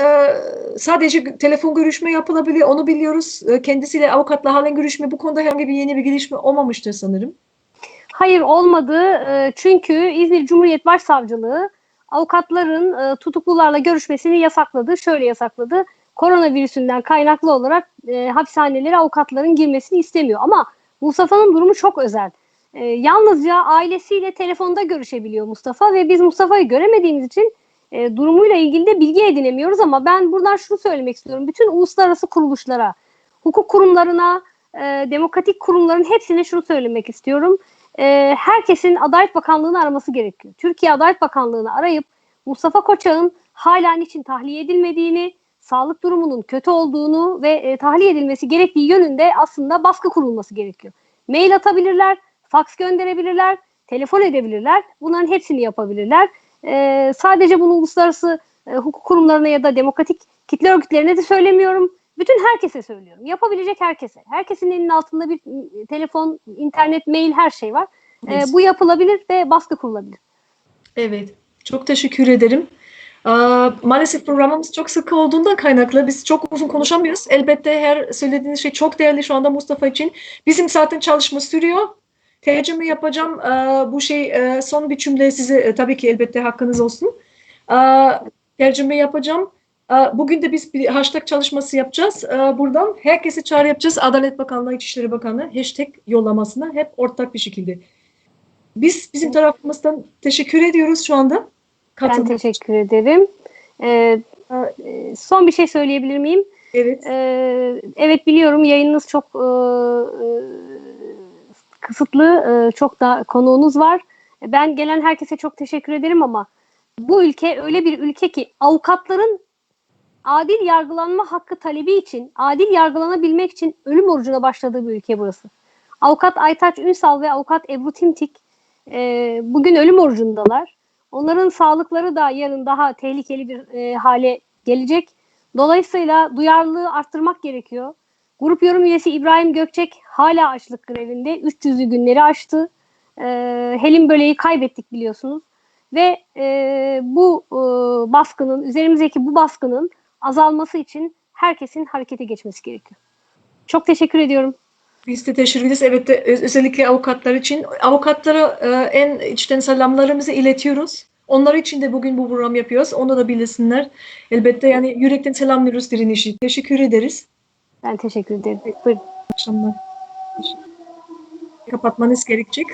sadece telefon görüşme yapılabiliyor, onu biliyoruz. Kendisiyle avukatla halen görüşme, bu konuda herhangi bir yeni bir gelişme olmamıştır sanırım. Hayır, olmadı. Çünkü İzmir Cumhuriyet Başsavcılığı avukatların tutuklularla görüşmesini yasakladı. Şöyle yasakladı. Koronavirüsünden kaynaklı olarak hapishanelere avukatların girmesini istemiyor. Ama Mustafa'nın durumu çok özel. Yalnızca ailesiyle telefonda görüşebiliyor Mustafa ve biz Mustafa'yı göremediğimiz için durumuyla ilgili de bilgi edinemiyoruz, ama ben buradan şunu söylemek istiyorum. Bütün uluslararası kuruluşlara, hukuk kurumlarına, demokratik kurumların hepsine şunu söylemek istiyorum. Herkesin Adalet Bakanlığı'nı araması gerekiyor. Türkiye Adalet Bakanlığı'nı arayıp Mustafa Kocak'ın hala niçin tahliye edilmediğini, sağlık durumunun kötü olduğunu ve tahliye edilmesi gerektiği yönünde aslında baskı kurulması gerekiyor. Mail atabilirler, faks gönderebilirler, telefon edebilirler. Bunların hepsini yapabilirler. Sadece bunu uluslararası hukuk kurumlarına ya da demokratik kitle örgütlerine de söylemiyorum. Bütün herkese söylüyorum. Yapabilecek herkese. Herkesin elinin altında bir telefon, internet, mail, her şey var. Evet. Bu yapılabilir ve baskı kurulabilir. Evet. Çok teşekkür ederim. Maalesef programımız çok sıkı olduğundan kaynaklı biz çok uzun konuşamıyoruz. Elbette her söylediğiniz şey çok değerli şu anda Mustafa için. Bizim zaten çalışma sürüyor. Tercüme yapacağım. Bu son bir cümle size tabii ki elbette hakkınız olsun. Tercüme yapacağım. Bugün de biz bir hashtag çalışması yapacağız. Buradan herkese çağrı yapacağız. Adalet Bakanlığı, İçişleri Bakanlığı hashtag yollamasına hep ortak bir şekilde. Bizim tarafımızdan teşekkür ediyoruz şu anda. Ben teşekkür ederim. Son bir şey söyleyebilir miyim? Evet. Evet, biliyorum yayınınız çok kısıtlı, çok da konuğunuz var. Ben gelen herkese çok teşekkür ederim, ama bu ülke öyle bir ülke ki avukatların adil yargılanma hakkı talebi için, adil yargılanabilmek için ölüm orucuna başladığı bir ülke burası. Avukat Aytaç Ünsal ve avukat Ebru Timtik bugün ölüm orucundalar. Onların sağlıkları da yarın daha tehlikeli bir hale gelecek. Dolayısıyla duyarlılığı arttırmak gerekiyor. Grup Yorum üyesi İbrahim hala açlık grevinde. 300'lü günleri aştı. Helin Bölek'i kaybettik biliyorsunuz. Ve bu baskının, üzerimizdeki bu baskının azalması için herkesin harekete geçmesi gerekiyor. Çok teşekkür ediyorum. Biz de teşekkür ederiz. Evet, özellikle avukatlar için. Avukatlara en içten selamlarımızı iletiyoruz. Onlar için de bugün bu program yapıyoruz. Onu da bilsinler. Elbette yani yürekten selamlıyoruz direnişi. Teşekkür ederiz. Ben teşekkür ederim. Buyurun. İyi akşamlar. Kapatmanız gerekecek.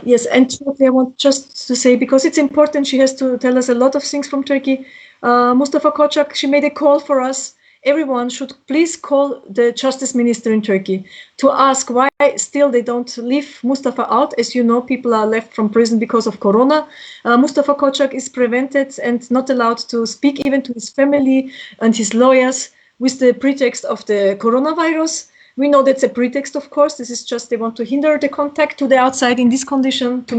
Yes, and shortly I want just to say, because it's important, she has to tell us a lot of things from Turkey. MustafaKocak, she made a call for us. Everyone should please call the justice minister in Turkey to ask why still they don't leave Mustafa out. As you know, people are left from prison because of corona. MustafaKocak is prevented and not allowed to speak even to his family and his lawyers with the pretext of the coronavirus. We know that's a pretext, of course. This is just they want to hinder the contact to the outside in this condition to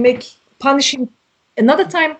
punish him another time.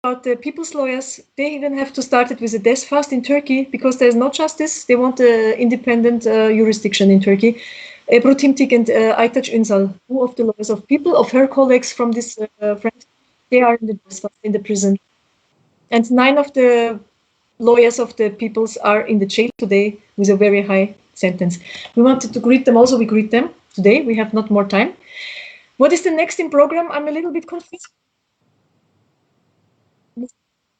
About the people's lawyers, they even have to start it with a death fast in Turkey because there's no justice. They want independent jurisdiction in Turkey. Ebru Timtik and Aytaç Ünsal, two of the lawyers of people, of her colleagues from this front, they are in the death fast in the prison. And 9 of the lawyers of the peoples are in the jail today with a very high sentence. We wanted to greet them also. We greet them today. We have not more time. What is the next in program? I'm a little bit confused.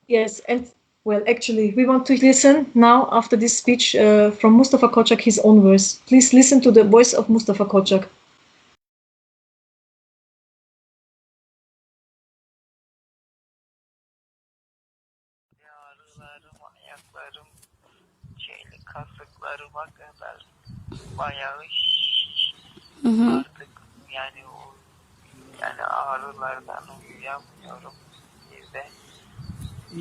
Yes, and well, actually, we want to listen now after this speech from MustafaKocak, his own voice. Please listen to the voice of MustafaKocak. Ağrılarım, ayaklarım, kasıklarıma kadar bayağı artık yani ağrılardan uyuyamıyorum. Bir de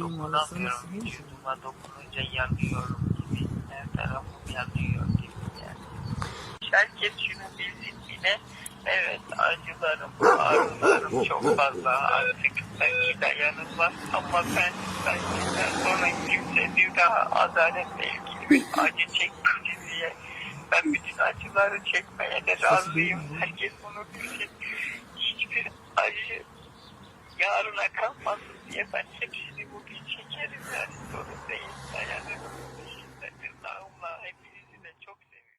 dokunamıyorum. Vücuduma dokununca yanıyorum gibi. Her tarafım yanıyor gibi yani. Herkes şunu bilsin bile. Evet, acılarım, ağrılarım çok fazla artık belki dayanılmaz ama ben senden sonra kimse bir daha adaletle ilgili bir acı çekmedi diye ben bütün acıları çekmeye de razıyım. Herkes bunu bilsin. Hiçbir acı yarına kalmasın diye ben hepsini bugün çekerim yani sorun değil, dayanırım. Tırnağımla hepinizi de çok seviyorum.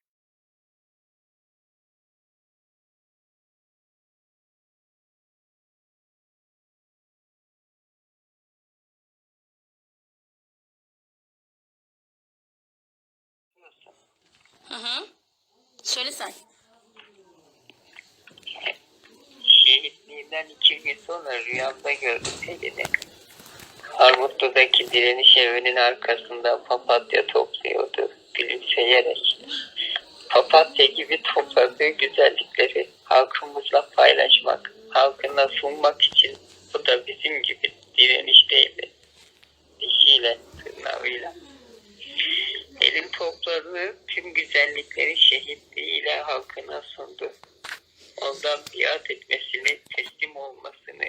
Söyle sen. Şehitliğinden 2 gün sonra rüyamda gördüm Helin'i. Armutlu'daki direniş evinin arkasında papatya topluyordu gülümseyerek. Papatya gibi topladığı güzellikleri halkımızla paylaşmak, halkına sunmak için bu da bizim gibi direnişteydi. Dişiyle, tırnağıyla. Elin topladığı tüm güzellikleri şehitliğiyle halkına sundu. Ondan biat etmesini, teslim olmasını,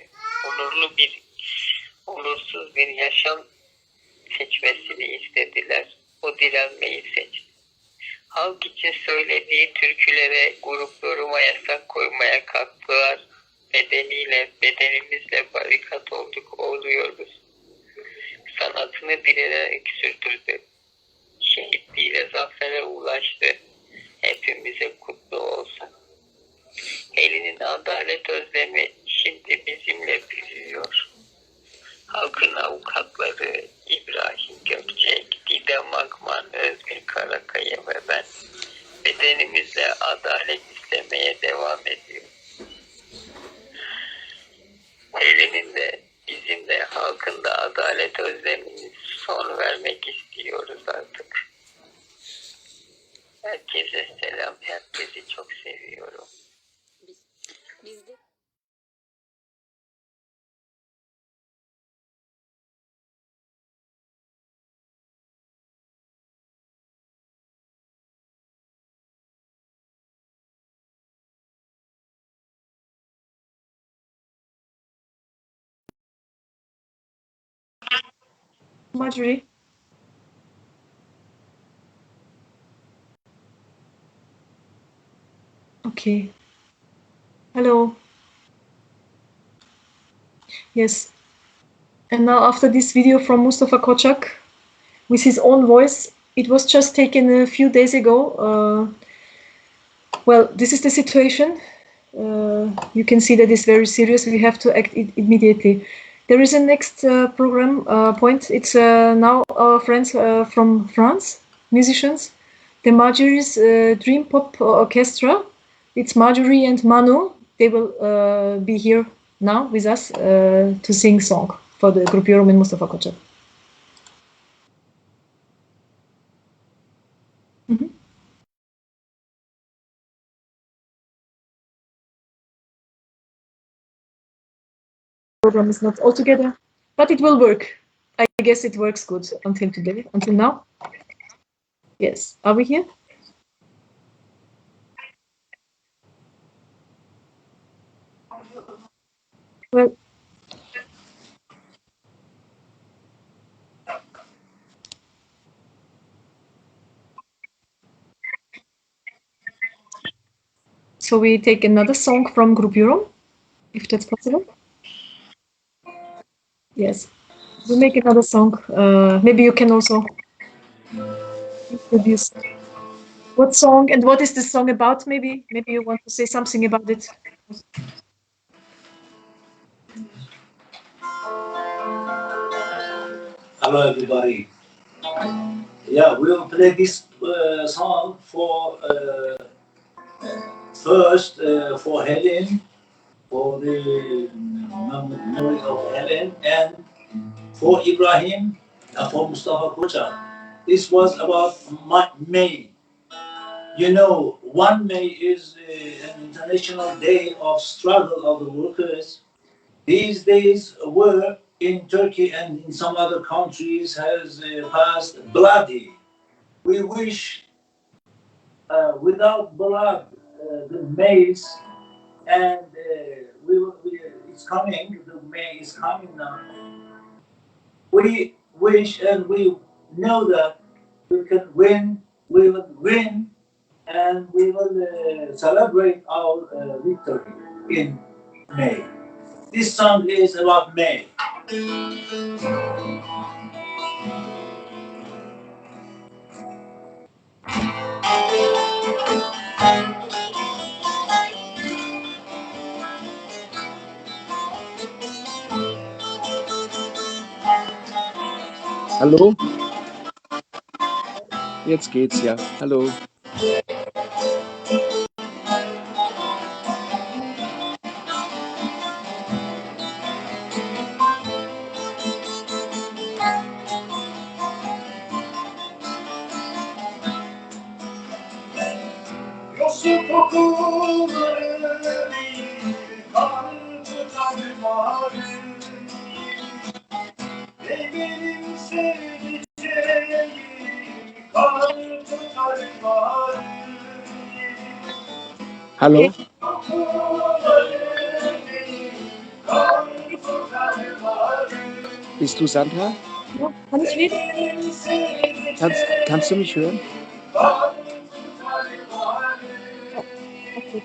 onursuz bir yaşam seçmesini istediler. O direnmeyi seçti. Halk için söylediği türkülere, grup yoruma yasak koymaya kalktılar. Bedenimizle barikat oluyoruz. Sanatını direnerek sürdürdü. Şehitliğiyle zafere ulaştı. Hepimize kutlu olsun. Helin'in adalet özlemi şimdi bizimle büyüyor. Halkın avukatları İbrahim Gökcek, Didem Akman, Özgür Karakaya ve ben bedenimizle adalet istemeye devam ediyoruz. Helin'in de bizim de halkın da adalet özlemini son vermek istiyoruz artık. Herkese selam, herkesi çok seviyorum. Biz de. Marjorie. Okay. Hello. Yes. And now after this video from MustafaKocak with his own voice, it was just taken a few days ago. Well, this is the situation. You can see that it's very serious. We have to act immediately. There is a next program point. It's now our friends from France, musicians. The Marjorie's Dream Pop Orchestra. It's Marjorie and Manu. They will be here now with us to sing song for the Grup Yorum and MustafaKocak. Program is not all together, but it will work. I guess it works good until today, until now. Yes, are we here? Well, so we take another song from Grup Yorum, if that's possible. Yes. we'll make another song. Maybe you can also introduce what song and what is this song about? Maybe you want to say something about it. Hello, everybody. Yeah, we will play this song for first for Helin, for the memory of Helin, and for Ibrahim, and for MustafaKocak. This was about May. You know, 1 May is an international day of struggle of the workers. These days were in Turkey and in some other countries has passed bloody. We wish without blood the maize and it's coming, the May is coming now. We wish and we know that we can win, we will win, and we will celebrate our victory in May. This song is about May. Hallo? Jetzt geht's ja. Hallo. Yosun kokuları kar tutar mavi. Ey benim sevdiceğim kar tutar mavi. Hallo? Bist du Sandra? Ja, kann ich reden? Kannst du mich hören? Okay.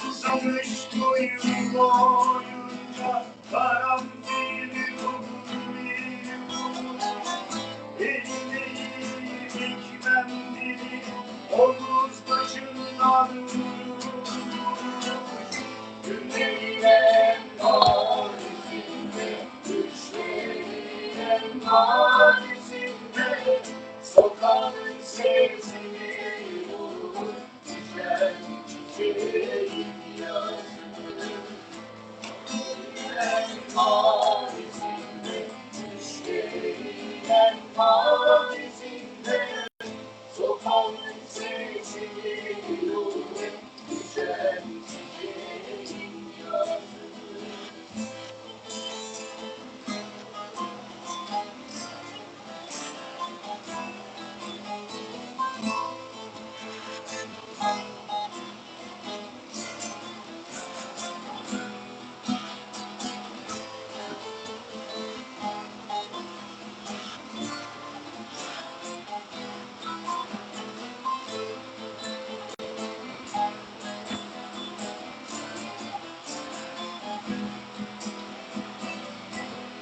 Uzamış boyun boyunca karanfil elinde dikmem dili omuz başından günlerine mavisinde düşlerine mavisinde sokağın sesini olur düşen çiçeğin yazını mavisinde düşlerine mavisinde sokağın sesini olur düşen çiçeğin yazını.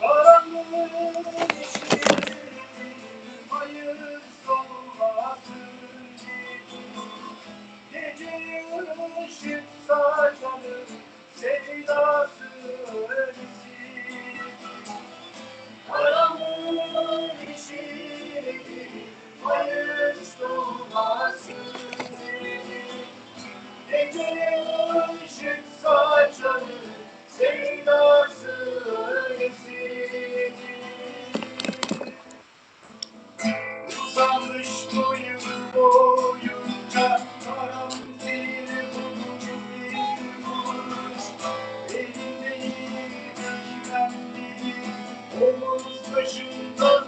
Karanlığın içi hayır solmasın. Gece ışık saçanın sevdası ölüsü. Karanlığın içi hayır solmasın. Gece ışık saçanın sevdası ölüsü. Uzamış boyun boyunca karanfil bulmuş. Elinde dikmem dili omuz başından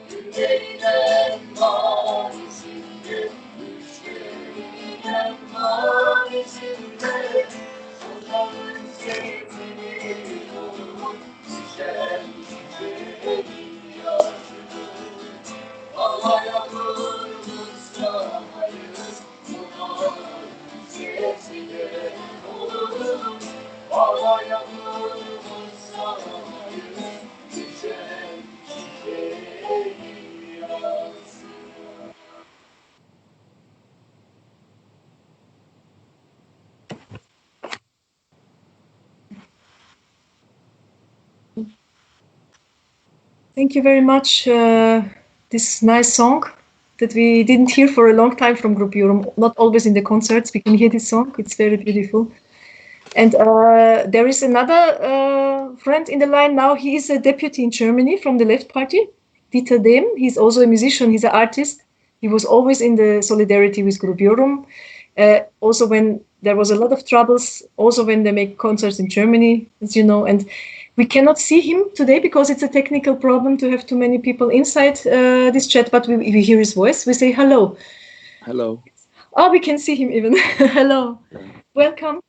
günlerden mavisinde düşlerden mavisinde sokağın sesini olur düşen çiçeğin yazını ağlayalım Mustafa'yız sokağın sesini olur Thank you very much. This nice song that we didn't hear for a long time from Grup Yorum. Not always in the concerts we can hear this song. It's very beautiful. And there is another friend in the line now. He is a deputy in Germany from the Left Party, Dieter Dehm. He's also a musician. He's an artist. He was always in the solidarity with Grup Yorum. Also when there was a lot of troubles, also when they make concerts in Germany, as you know. And we cannot see him today because it's a technical problem to have too many people inside this chat, but we hear his voice. We say hello. Hello. Oh, we can see him even. Hello. Welcome.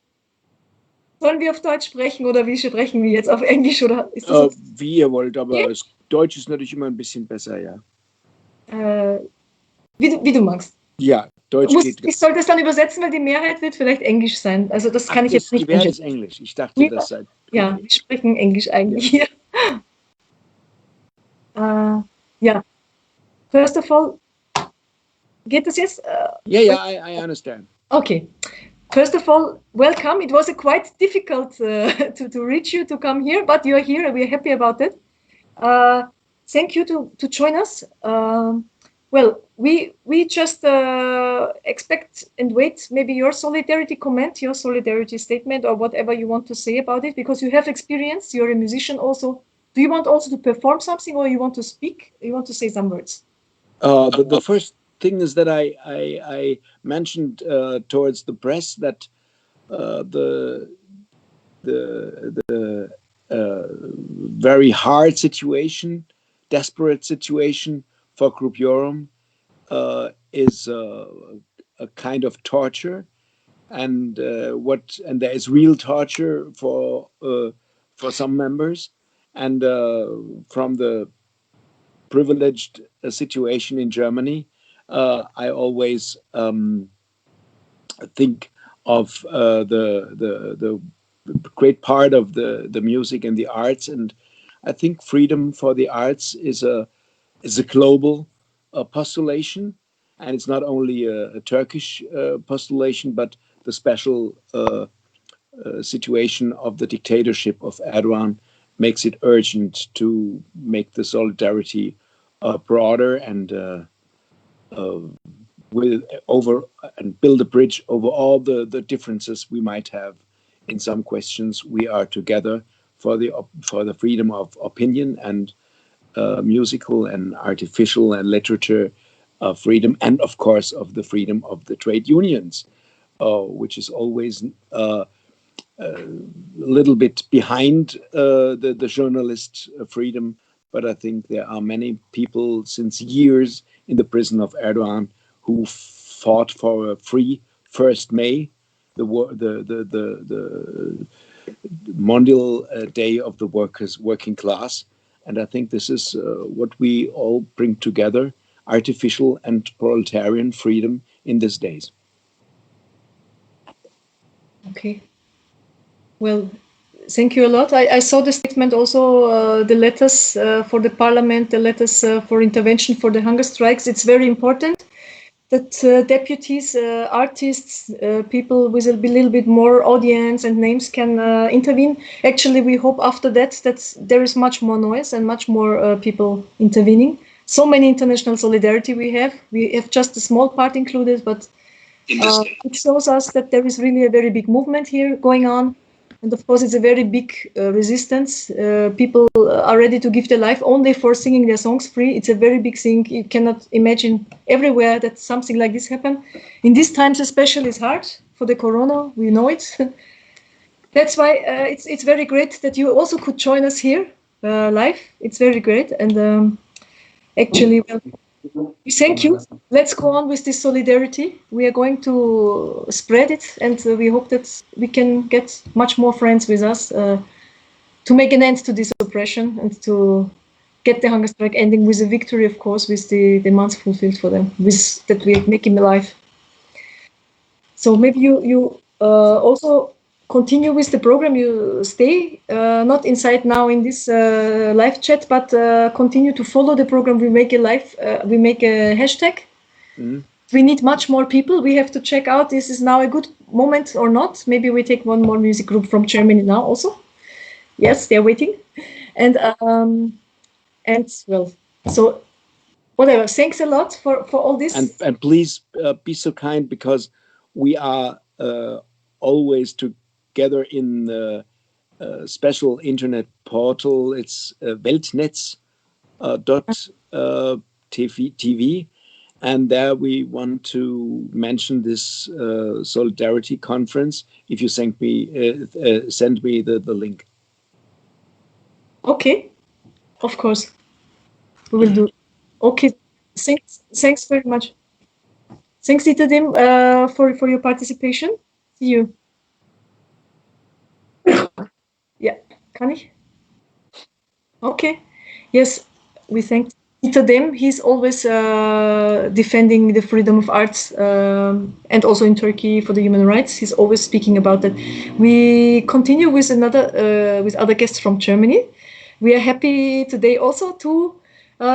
Sollen wir auf Deutsch sprechen oder wie sprechen wir jetzt? Auf Englisch oder ist das wie ihr wollt, aber Deutsch ist natürlich immer ein bisschen besser, ja. Wie du magst. Ja, Deutsch geht. Ich soll das dann übersetzen, weil die Mehrheit wird vielleicht Englisch sein. Also das kann ich jetzt nicht. Die Mehrheit ist Englisch. Ich dachte, das sei. Ja, wir sprechen Englisch eigentlich hier. Ja. First of all, geht das jetzt? Yeah, I understand. Okay. First of all, welcome. It was quite difficult to reach you to come here, but you're here and we're happy about it. Thank you to join us. Well, we just expect and wait maybe your solidarity comment, your solidarity statement, or whatever you want to say about it, because you have experience. You're a musician also. Do you want also to perform something, or you want to speak? You want to say some words? The first thing is that I mentioned towards the press that the very hard situation, desperate situation for Grup Yorum is a kind of torture, and there is real torture for some members, and from the privileged situation in Germany, I always think of the great part of the music and the arts, and I think freedom for the arts is a global postulation, and it's not only a Turkish postulation, but the special situation of the dictatorship of Erdogan makes it urgent to make the solidarity broader and build a bridge over all the differences we might have in some questions. We are together for the freedom of opinion and musical and artificial and literature freedom, and of course of the freedom of the trade unions, which is always a little bit behind the journalist freedom. But I think there are many people since years in the prison of Erdogan who fought for a free 1st May, the Mondial Day of the working class. And I think this is what we all bring together, artificial and proletarian freedom in these days. Okay. Well, thank you a lot. I saw the statement also, the letters for the parliament, the letters for intervention for the hunger strikes. It's very important that deputies, artists, people with a little bit more audience and names can intervene. Actually, we hope after that there is much more noise and much more people intervening. So many international solidarity we have. We have just a small part included, but it shows us that there is really a very big movement here going on. And of course, it's a very big resistance. People are ready to give their life only for singing their songs free. It's a very big thing. You cannot imagine everywhere that something like this happen. In these times especially, it's hard for the corona. We know it. That's why it's very great that you also could join us here live. It's very great. And actually, we thank you. Let's go on with this solidarity. We are going to spread it, and we hope that we can get much more friends with us to make an end to this oppression and to get the hunger strike ending with a victory, of course, with the demands fulfilled for them, with that we make him alive. So maybe you also continue with the program. You stay not inside now in this live chat, but continue to follow the program. We make a live, we make a hashtag. We need much more people. We have to check out, this is now a good moment or not. Maybe we take one more music group from Germany now also. Yes, they're waiting. And well, so whatever. Thanks a lot for all this. And please be so kind, because we are always together in the special internet portal. It's weltnetz.tv, and there we want to mention this solidarity conference. If you send me the link. Okay, of course, we will do. Okay, thanks very much. Thanks, Itadim, for your participation. See you. Yeah, kann ich? Okay. Yes, we thank Itadim. He's always defending the freedom of arts, and also in Turkey for the human rights. He's always speaking about that. We continue with with other guests from Germany. We are happy today also to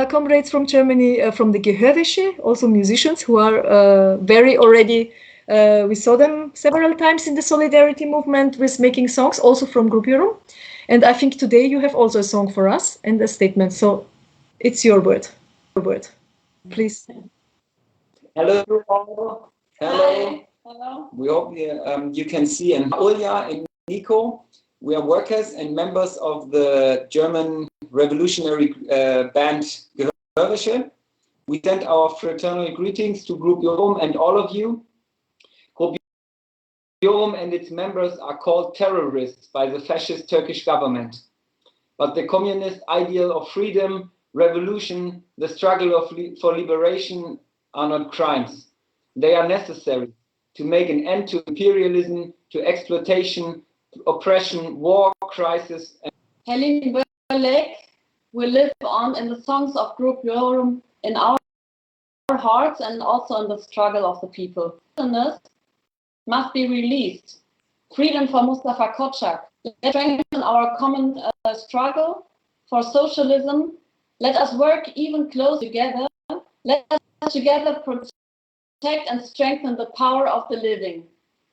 comrades from Germany, from the Gehörwäsche, also musicians who are very already. We saw them several times in the solidarity movement with making songs, also from Grup Yorum. And I think today you have also a song for us and a statement. So it's your word. Please. Hello all. Hello. Hello. We hope you can see, and Ulja and Nico, we are workers and members of the German revolutionary band Gehörwäsche. We send our fraternal greetings to Grup Yorum and all of you. Grup Yorum and its members are called terrorists by the fascist Turkish government. But the communist ideal of freedom, revolution, the struggle for liberation are not crimes. They are necessary to make an end to imperialism, to exploitation, oppression, war, crisis. Helin Bölek will live on in the songs of Grup Yorum in our hearts and also in the struggle of the people. Prisoners must be released. Freedom for MustafaKocak. Let's strengthen our common struggle for socialism. Let us work even closer together. Let us together protect and strengthen the power of the living.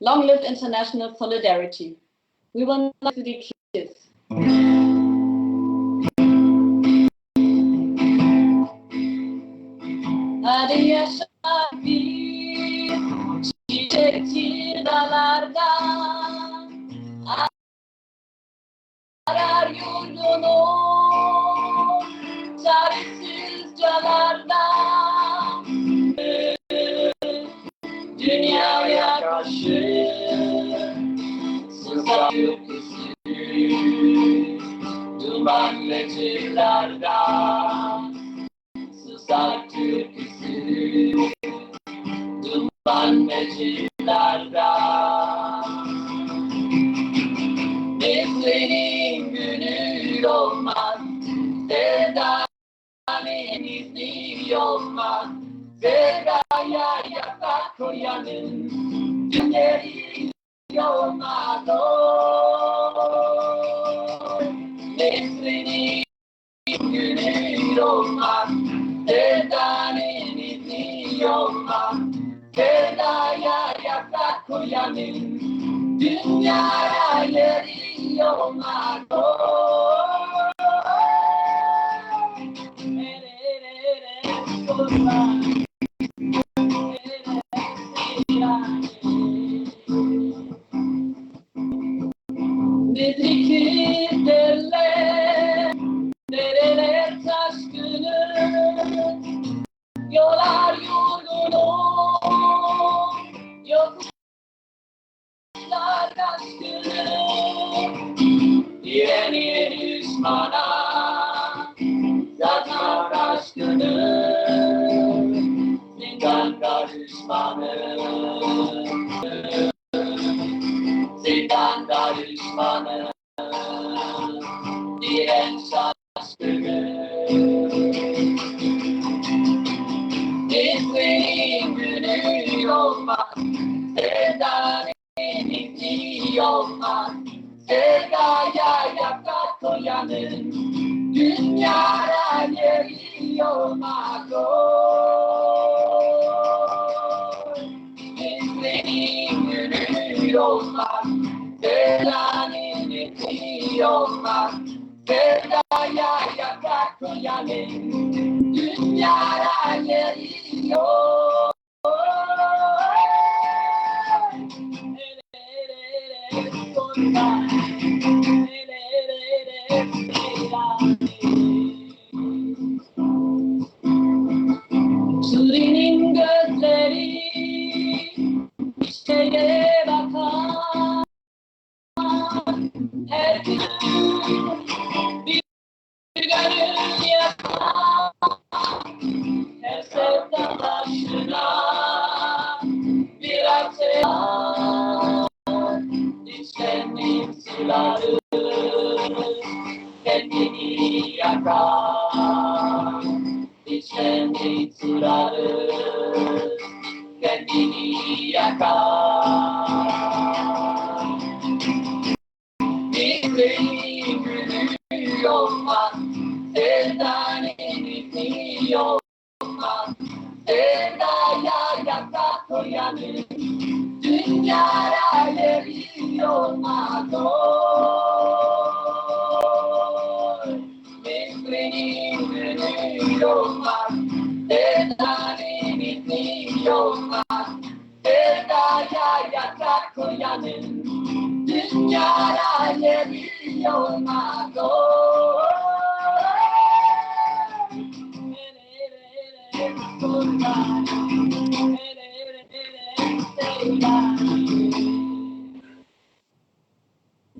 Long live international solidarity. We will not be kiss. Hadi yaşa bir çiçekçi dalarda, arar yurdunu çaresiz calarda. Dünyaya karşı susar türküsü, duman necillarda. Susar türküsü, duman necillarda. Neslenin günü olmaz, sevdanın izni olmaz. Sevdaya yasak koyanın günleri olmaz. Neslenin günü olmaz, sevdanın izni olmaz. Sevdaya yasak koyanın dünyaya yeri olmaz. Nezikirlerle nereler taşkını, yolar yurdunu, yokuşlar taşkını. Direniye düşmana zaten taşkını, zindanda düşmanı. Zindanda düşmanı, direnç şaşkını. Neslenin günü olmaz, sevdanın izni olmaz. Sevdaya yasak koyanın dünyaya yeri olmaz. Neslenin günü olmaz, sevdanın izni olmaz. Sevdaya koyanın dünyaya geliyor. Suri'nin gözleri şeye bakar, her gün bir gönül yakar, her sevda taşına bir ateş var. İçlerini suları kendini yakar. İçlerini suları kendini yakar. Bizlerin günü olmaz, sevdanın izni olmaz. Sevdaya yakar koyanın dünyaya geri olmaz. Oy, bizlerin günü olmaz, sevdanın izni olmaz. Sevdaya yakar koyanın dünyaya geri olmaz.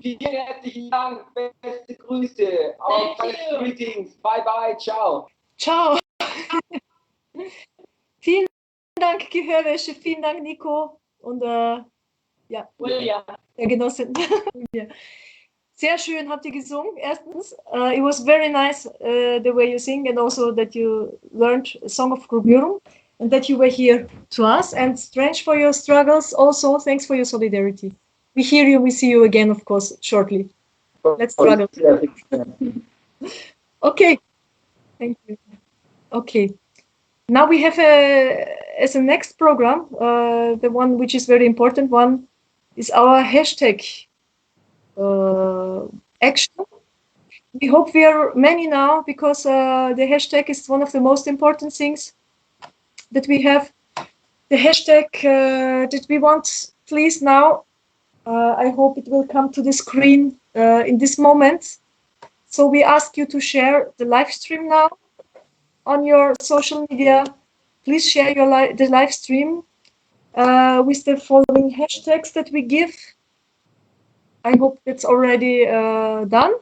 Vielen herzlichen Dank, beste Grüße, auch best greetings, bye bye, ciao. Ciao. Vielen Dank, Gehörwäsche. Vielen Dank, Nico. Und ja, William. Der Genossin. Sehr schön habt ihr gesungen. Erstens, it was very nice the way you sing, and also that you learned a song of Grup Yorum, and that you were here to us. And strange for your struggles. Also, thanks for your solidarity. We hear you. We see you again, of course, shortly. Let's struggle. Okay. Thank you. Okay. Now we have as a next program, the one which is very important one, is our hashtag action. We hope we are many now, because the hashtag is one of the most important things that we have. The hashtag that we want, please now, I hope it will come to the screen in this moment. So we ask you to share the live stream now on your social media. Please share the live stream with the following hashtags that we give. I hope it's already done.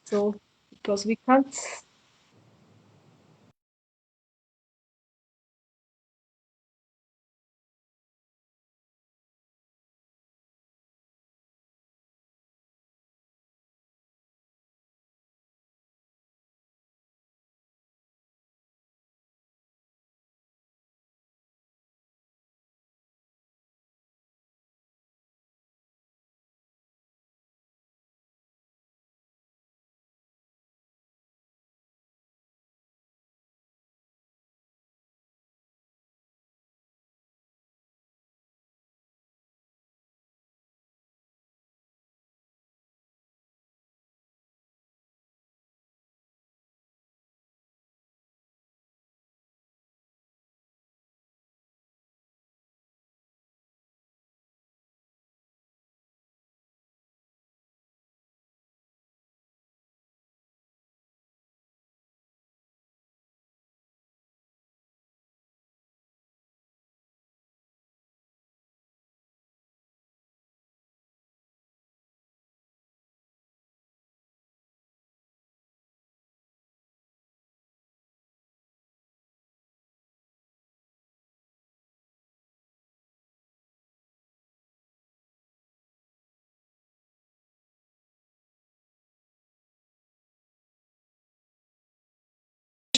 So, because we can't.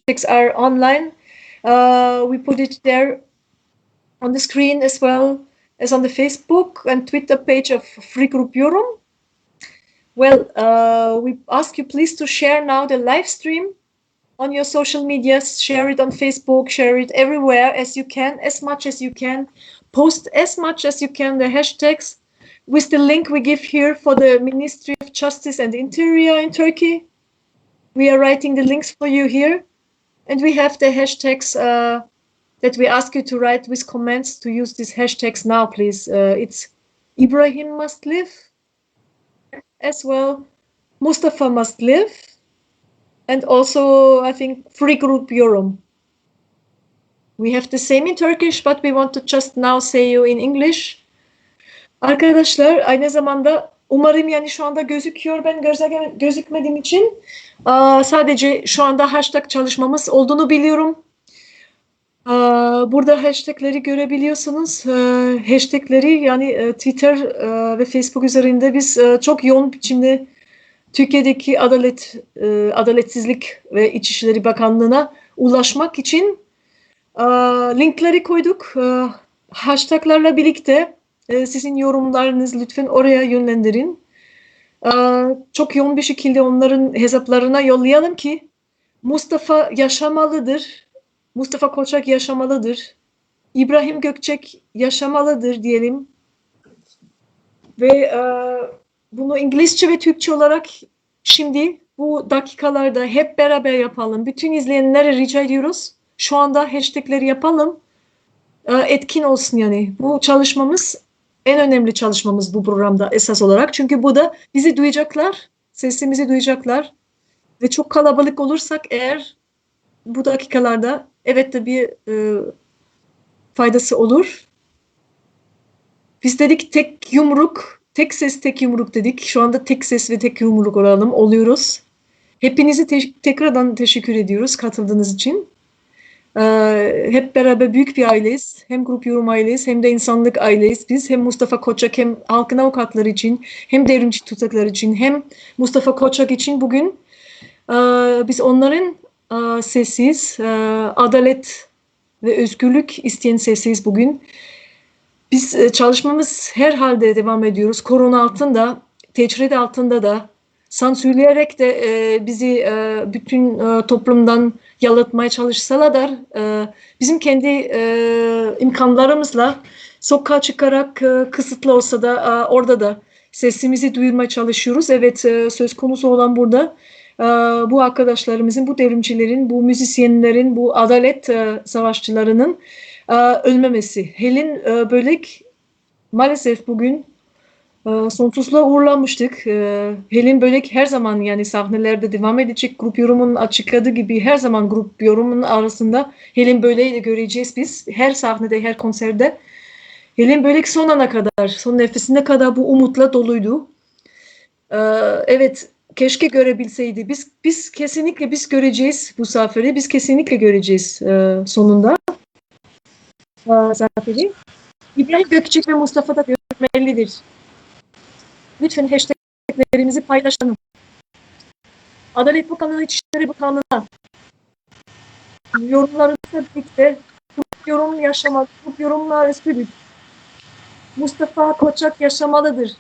Hashtags are online. We put it there on the screen as well as on the Facebook and Twitter page of FreeGrupYorum. Well, we ask you please to share now the live stream on your social medias. Share it on Facebook, share it everywhere as you can, as much as you can. Post as much as you can the hashtags with the link we give here for the Ministry of Justice and Interior in Turkey. We are writing the links for you here. And we have the hashtags that we ask you to write with comments, to use these hashtags now, please. It's Ibrahim must live as well. Mustafa must live. And also, I think, FreeGrupYorum. We have the same in Turkish, but we want to just now say you in English. Arkadaşlar, aynı zamanda umarım yani şu anda gözüküyor. Ben gözükmediğim için sadece şu anda hashtag çalışmamız olduğunu biliyorum. Burada hashtagleri görebiliyorsunuz. Hashtagleri yani Twitter ve Facebook üzerinde biz çok yoğun biçimde Türkiye'deki adaletsizlik ve İçişleri Bakanlığı'na ulaşmak için linkleri koyduk. Hashtaglarla birlikte sizin yorumlarınız lütfen oraya yönlendirin. Çok yoğun bir şekilde onların hesaplarına yollayalım ki Mustafa yaşamalıdır. MustafaKocak yaşamalıdır. IbrahimGokcek yaşamalıdır diyelim. Ve bunu İngilizce ve Türkçe olarak şimdi bu dakikalarda hep beraber yapalım. Bütün izleyenlere rica ediyoruz. Şu anda hashtagleri yapalım. Etkin olsun yani. Bu çalışmamız en önemli çalışmamız bu programda esas olarak. Çünkü bu da bizi duyacaklar, sesimizi duyacaklar. Ve çok kalabalık olursak eğer bu dakikalarda evet de bir faydası olur. Biz dedik tek yumruk, tek ses tek yumruk dedik. Şu anda tek ses ve tek yumruk oluyoruz. Hepinizi tekrardan teşekkür ediyoruz katıldığınız için. Hep beraber büyük bir aileyiz. Hem Grup Yorum aileyiz hem de insanlık aileyiz. Biz hem MustafaKocak hem halkın avukatları için hem devrimci tutakları için hem MustafaKocak için bugün biz onların sesiyiz. Adalet ve özgürlük isteyen sesiyiz bugün. Biz çalışmamız herhalde devam ediyoruz. Korona altında, tecrit altında da sansürleyerek de bizi bütün toplumdan yalıtmaya çalışsalar da bizim kendi imkanlarımızla sokağa çıkarak kısıtlı olsa da orada da sesimizi duyurmaya çalışıyoruz. Evet, söz konusu olan burada bu arkadaşlarımızın, bu devrimcilerin, bu müzisyenlerin, bu adalet savaşçılarının ölmemesi. Helin Bölek maalesef bugün sonsuzluğa uğurlanmıştık. Helin Bölek her zaman yani sahnelerde devam edecek. Grup Yorum'un açıkladığı gibi her zaman Grup Yorum'un arasında Helin Bölek'i de göreceğiz biz. Her sahnede, her konserde. Helin Bölek son ana kadar, son nefesine kadar bu umutla doluydu. Evet, keşke görebilseydi. Biz kesinlikle göreceğiz bu zaferi. Biz kesinlikle göreceğiz sonunda zaferi. İbrahim Gökcek ve Mustafa da görmelidir. Lütfen hashtaglerimizi paylaşalım. Adalet Bakanlığı, İçişleri Bakanlığı'na yorumlarımızla birlikte Grup Yorum yaşamalı, Grup Yorumlar özgürlük. MustafaKocak yaşamalıdır.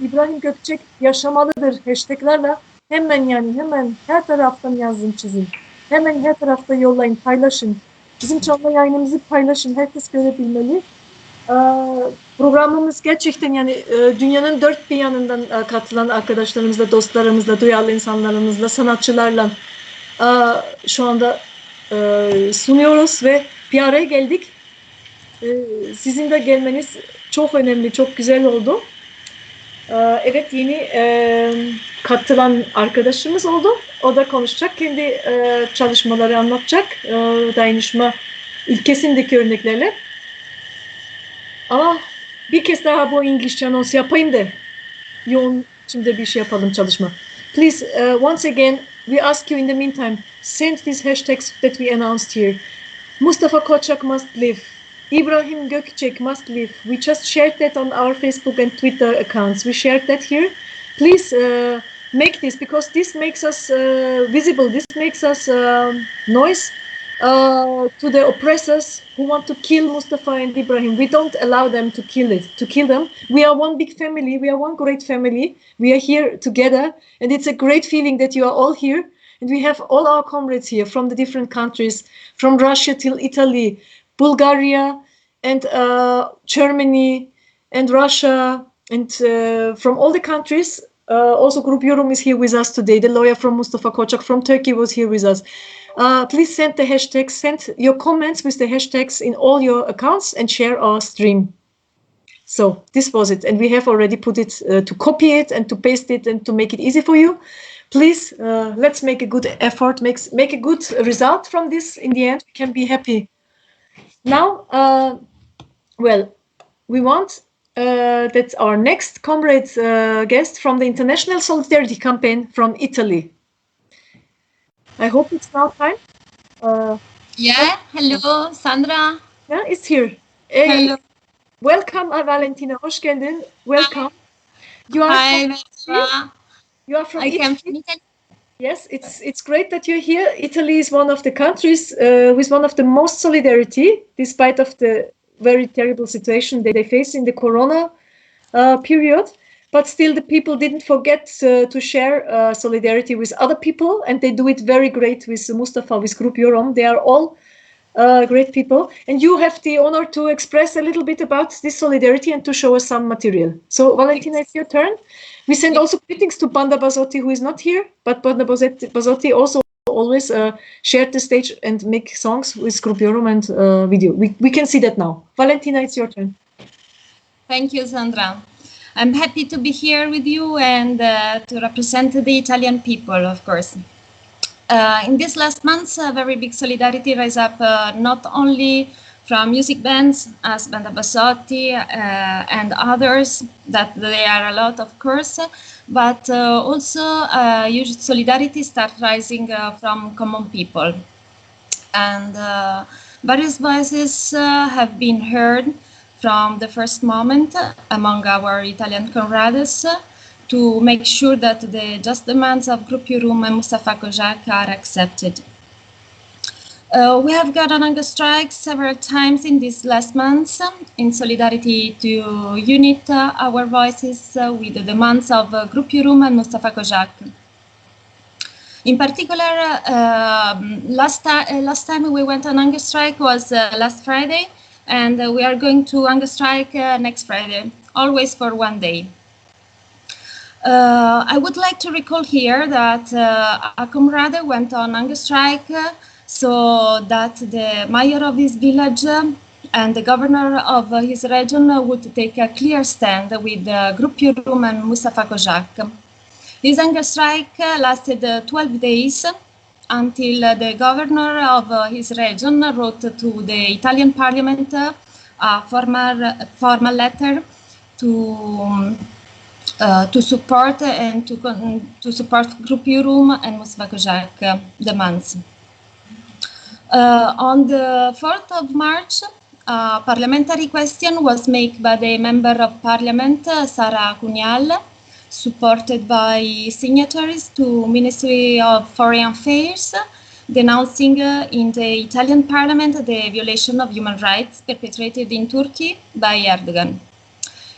İbrahim Gökcek yaşamalıdır hashtaglerle hemen her taraftan yazın çizin. Hemen her tarafta yollayın, paylaşın. Bizim canlı yayınımızı paylaşın. Herkes görebilmeli. Programımız gerçekten yani dünyanın dört bir yanından katılan arkadaşlarımızla, dostlarımızla, duyarlı insanlarımızla, sanatçılarla şu anda sunuyoruz ve bir araya geldik. Sizin de gelmeniz çok önemli, çok güzel oldu. Evet, yeni katılan arkadaşımız oldu. O da konuşacak, kendi çalışmaları anlatacak, dayanışma ilkesindeki örneklerle. Ama bir kez daha bu İngilizce anons yapayım da yoğun şimdi bir şey yapalım çalışma. Please, once again, we ask you in the meantime, send these hashtags that we announced here. MustafaKocak must live. IbrahimGokcek must live. We just shared that on our Facebook and Twitter accounts. We shared that here. Please make this, because this makes us visible. This makes us noise to the oppressors who want to kill Mustafa and Ibrahim. We don't allow them to kill them. We are one big family. We are one great family. We are here together, and it's a great feeling that you are all here. And we have all our comrades here from the different countries, from Russia till Italy, Bulgaria, and Germany, and Russia, And from all the countries, also Grup Yorum is here with us today. The lawyer from MustafaKocak from Turkey was here with us. Please send the hashtags, send your comments with the hashtags in all your accounts and share our stream. So this was it. And we have already put it to copy it and to paste it and to make it easy for you. Please, let's make a good effort, make a good result from this. In the end, we can be happy. Now, well, we want that our next comrade guest from the International Solidarity Campaign from Italy. I hope it's now time. Yeah, hello, Sandra. Yeah, it's here. Hello. Welcome, Valentina. Hoş geldin. Welcome. You are Hi, from Italy. You are from Italy. Yes, it's great that you're here. Italy is one of the countries with one of the most solidarity, despite of the very terrible situation that they face in the Corona period. But still, the people didn't forget to share solidarity with other people, and they do it very great with Mustafa, with Grup Yorum. They are all great people, and you have the honor to express a little bit about this solidarity and to show us some material. So, Valentina, it's your turn. We send also greetings to Banda Bazotti, who is not here, but Banda Bazotti also always shared the stage and make songs with Grup Yorum and video. We can see that now. Valentina, it's your turn. Thank you, Sandra. I'm happy to be here with you and to represent the Italian people, of course. In these last months, a very big solidarity rise up not only from music bands as Banda Bazotti and others, that there are a lot, of course, but also huge solidarity start rising from common people. And various voices have been heard from the first moment among our Italian comrades to make sure that the just demands of Grup Yorum and MustafaKocak are accepted. We have gone on hunger strikes several times in these last months in solidarity to unite our voices with the demands of Grup Yorum and MustafaKocak. In particular, last time we went on hunger strike was last Friday, and we are going to hunger strike next Friday, always for one day. I would like to recall here that a comrade went on hunger strike so that the mayor of his village and the governor of his region would take a clear stand with Grup Yorum and MustafaKocak. This hunger strike lasted 12 days until the governor of his region wrote to the Italian parliament a formal letter to support and to support Grup Yorum and MustafaKocak demands. On the 4th of March, a parliamentary question was made by the Member of Parliament, Sara Cunial, supported by signatories to Ministry of Foreign Affairs, denouncing in the Italian Parliament the violation of human rights perpetrated in Turkey by Erdogan.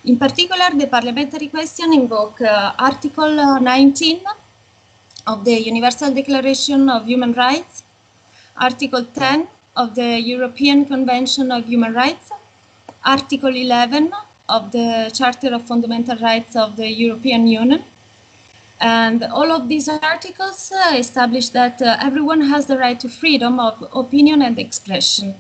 In particular, the parliamentary question invoked Article 19 of the Universal Declaration of Human Rights, Article 10 of the European Convention of Human Rights, Article 11 of the Charter of Fundamental Rights of the European Union. And all of these articles establish that everyone has the right to freedom of opinion and expression.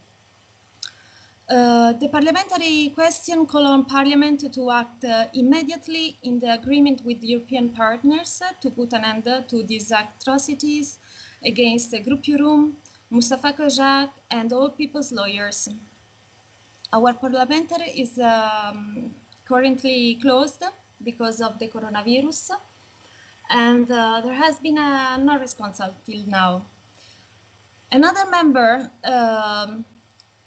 The parliamentary question called on Parliament to act immediately in the agreement with European partners to put an end to these atrocities against Grup Yorum, MustafaKocak, and all people's lawyers. Our parliamentary is currently closed because of the coronavirus, and there has been no response until now. Another member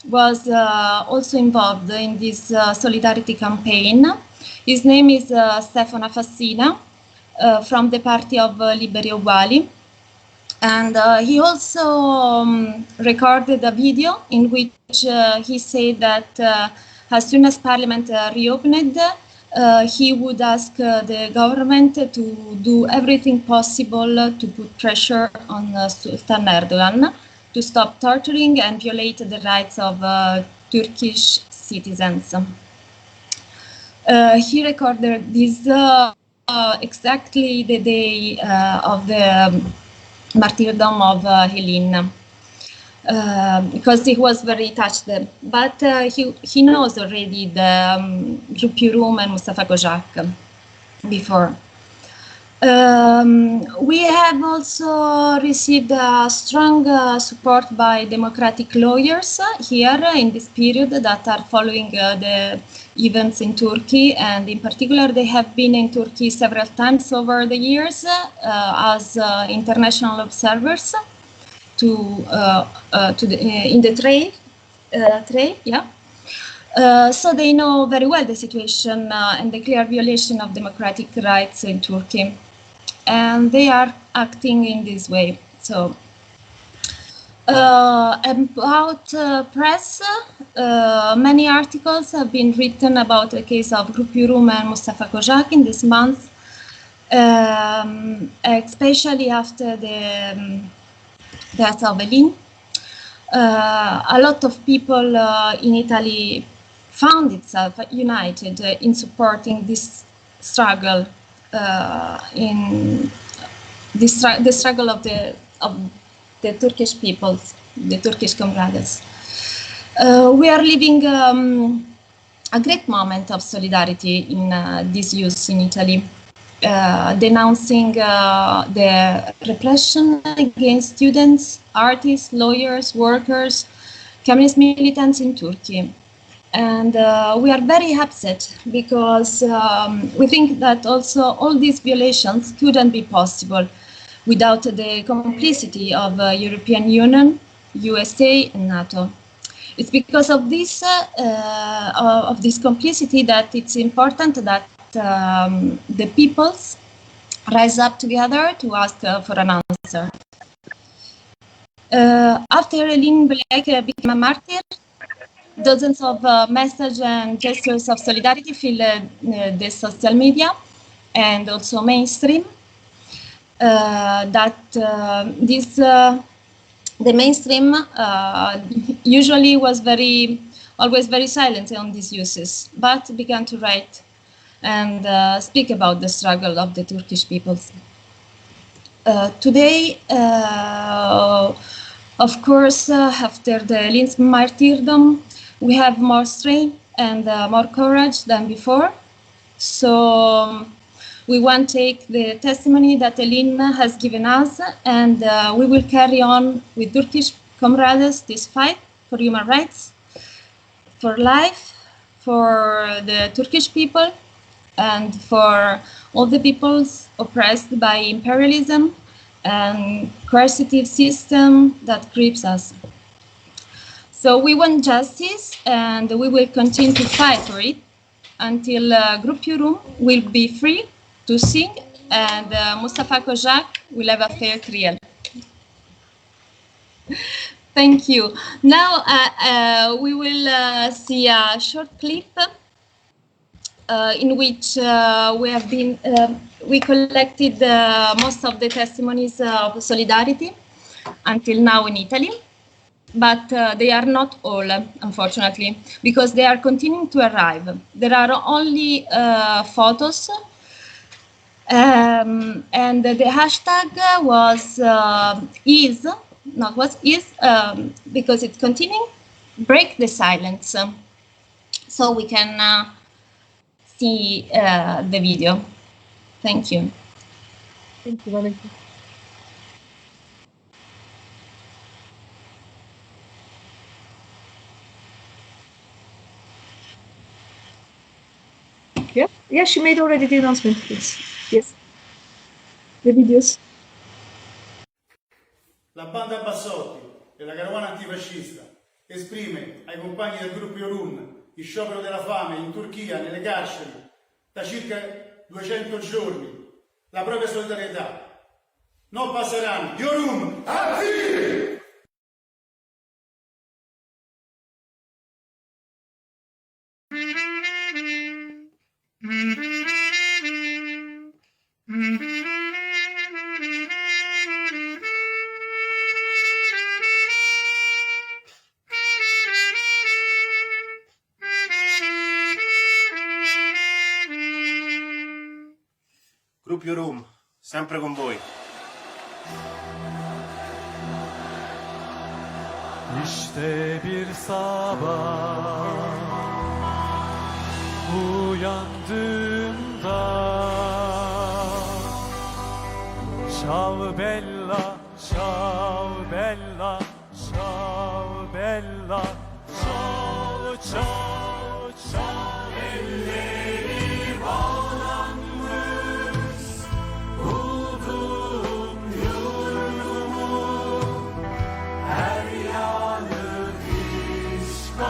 was also involved in this solidarity campaign. His name is Stefano Fassina from the party of Liberi Uguali. And he also recorded a video in which he said that as soon as Parliament reopened, he would ask the government to do everything possible to put pressure on Sultan Erdogan to stop torturing and violate the rights of Turkish citizens. He recorded this exactly the day of the martyrdom of Helin. Because he was very touched. But he knows already the Grup Yorum and MustafaKocak before. We have also received strong support by democratic lawyers here in this period that are following the events in Turkey, and in particular they have been in Turkey several times over the years as international observers in the trade, yeah. So they know very well the situation and the clear violation of democratic rights in Turkey, and they are acting in this way. So about press, many articles have been written about the case of Grup Yorum and MustafaKocak in this month, especially after the death of Helin. A lot of people in Italy found itself united in supporting this struggle, in the struggle of the Turkish peoples, the Turkish comrades. We are living a great moment of solidarity in this youth in Italy. Denouncing the repression against students, artists, lawyers, workers, communist militants in Turkey. And we are very upset because we think that also all these violations couldn't be possible without the complicity of European Union, USA and NATO. It's because of this complicity that it's important that the peoples rise up together to ask for an answer. After Helin Bölek became a martyr, dozens of messages and gestures of solidarity fill the social media and also mainstream. The mainstream usually was always very silent on these uses, but began to write and speak about the struggle of the Turkish peoples. Today, of course, after the Helin's martyrdom, we have more strength and more courage than before. So we want to take the testimony that Helin has given us, and we will carry on with Turkish comrades this fight for human rights, for life, for the Turkish people, and for all the peoples oppressed by imperialism and coercive system that grips us. So we want justice, and we will continue to fight for it until Grup Yorum will be free to sing, and MustafaKocak will have a fair trial. Thank you. Now we will see a short clip in which we collected most of the testimonies of solidarity until now in Italy, but they are not all, unfortunately, because they are continuing to arrive. There are only photos, and the hashtag is because it's continuing, break the silence, so we can see the video. Thank you. Thank you, Valentin. Yeah, she made already the announcement. Yes. The videos. La banda Bassotti e la carovana antifascista esprime ai compagni del Grup Yorum il sciopero della fame in Turchia, nelle carceri, da circa 200 giorni, la propria solidarietà. Non passeranno. Yorum! Aziz! Grup Yorum, sempre con voi. İşte bir sabah uyandığımda ciao bella, ciao bella, ciao bella, ciao ciao ciao. Elleri bağlanmış buldum yurdumu, her yanı işgal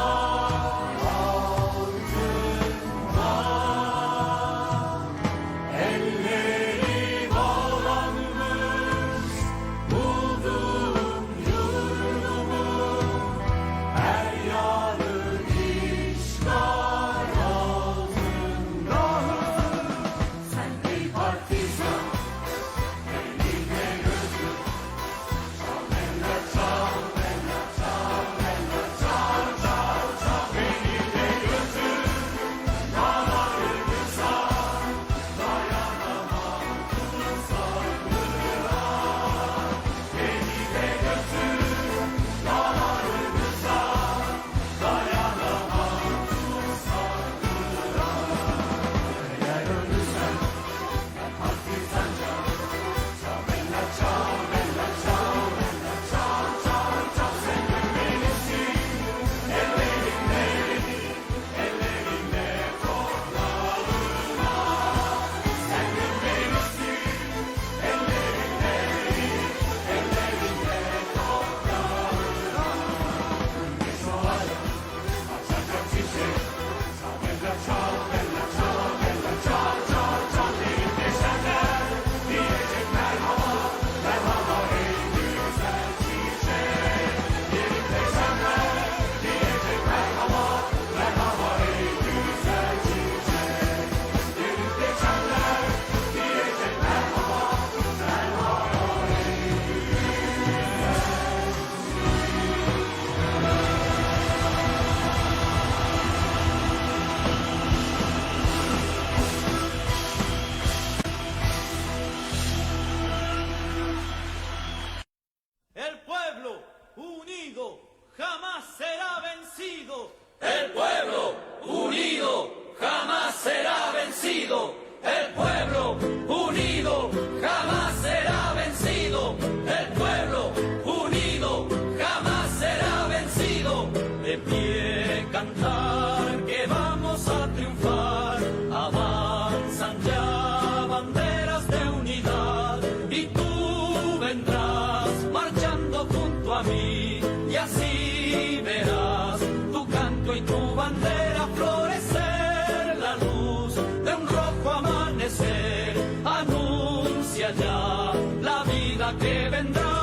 altında. Elleri bağlanmış buldum yurdumu, her yanı işgal altında. Sen ey partizan, eline gözüm, çal bella, çal bella, çal bella, çal çal çal. Eline gözüm, dağlarımıza dayanamam tutsaklığa. Eline gözüm, dağlarımıza dayanamam tutsaklığa. Eğer ölürsen ben partizanca, çal bella, çal bella, çal bella, çal çal çal. Sen ölmelisin ellerinle, ellerinle toprağına. Sen ölmelisin ellerinle, ellerinle toprağına. Güneş doğarken açacak çiçek, çal bella, çal bella, çal bella, çal çal çal. Elin deşenler diyecek merhaba, merhaba ey güzel çiçek. Elin deşenler diyecek merhaba, merhaba ey güzel çiçek. Elin deşenler diyecek merhaba, merhaba ey El pueblo unido jamás será vencido. El pueblo unido jamás será vencido. El pueblo unido jamás será vencido. El pueblo unido jamás será vencido. De pie cantar que vamos a triunfar. Avanzan ya banderas de unidad y tú vendrás marchando junto a mí y así verás tu canto y tu bandera florecer. La luz de un rojo amanecer anuncia ya la vida que vendrá.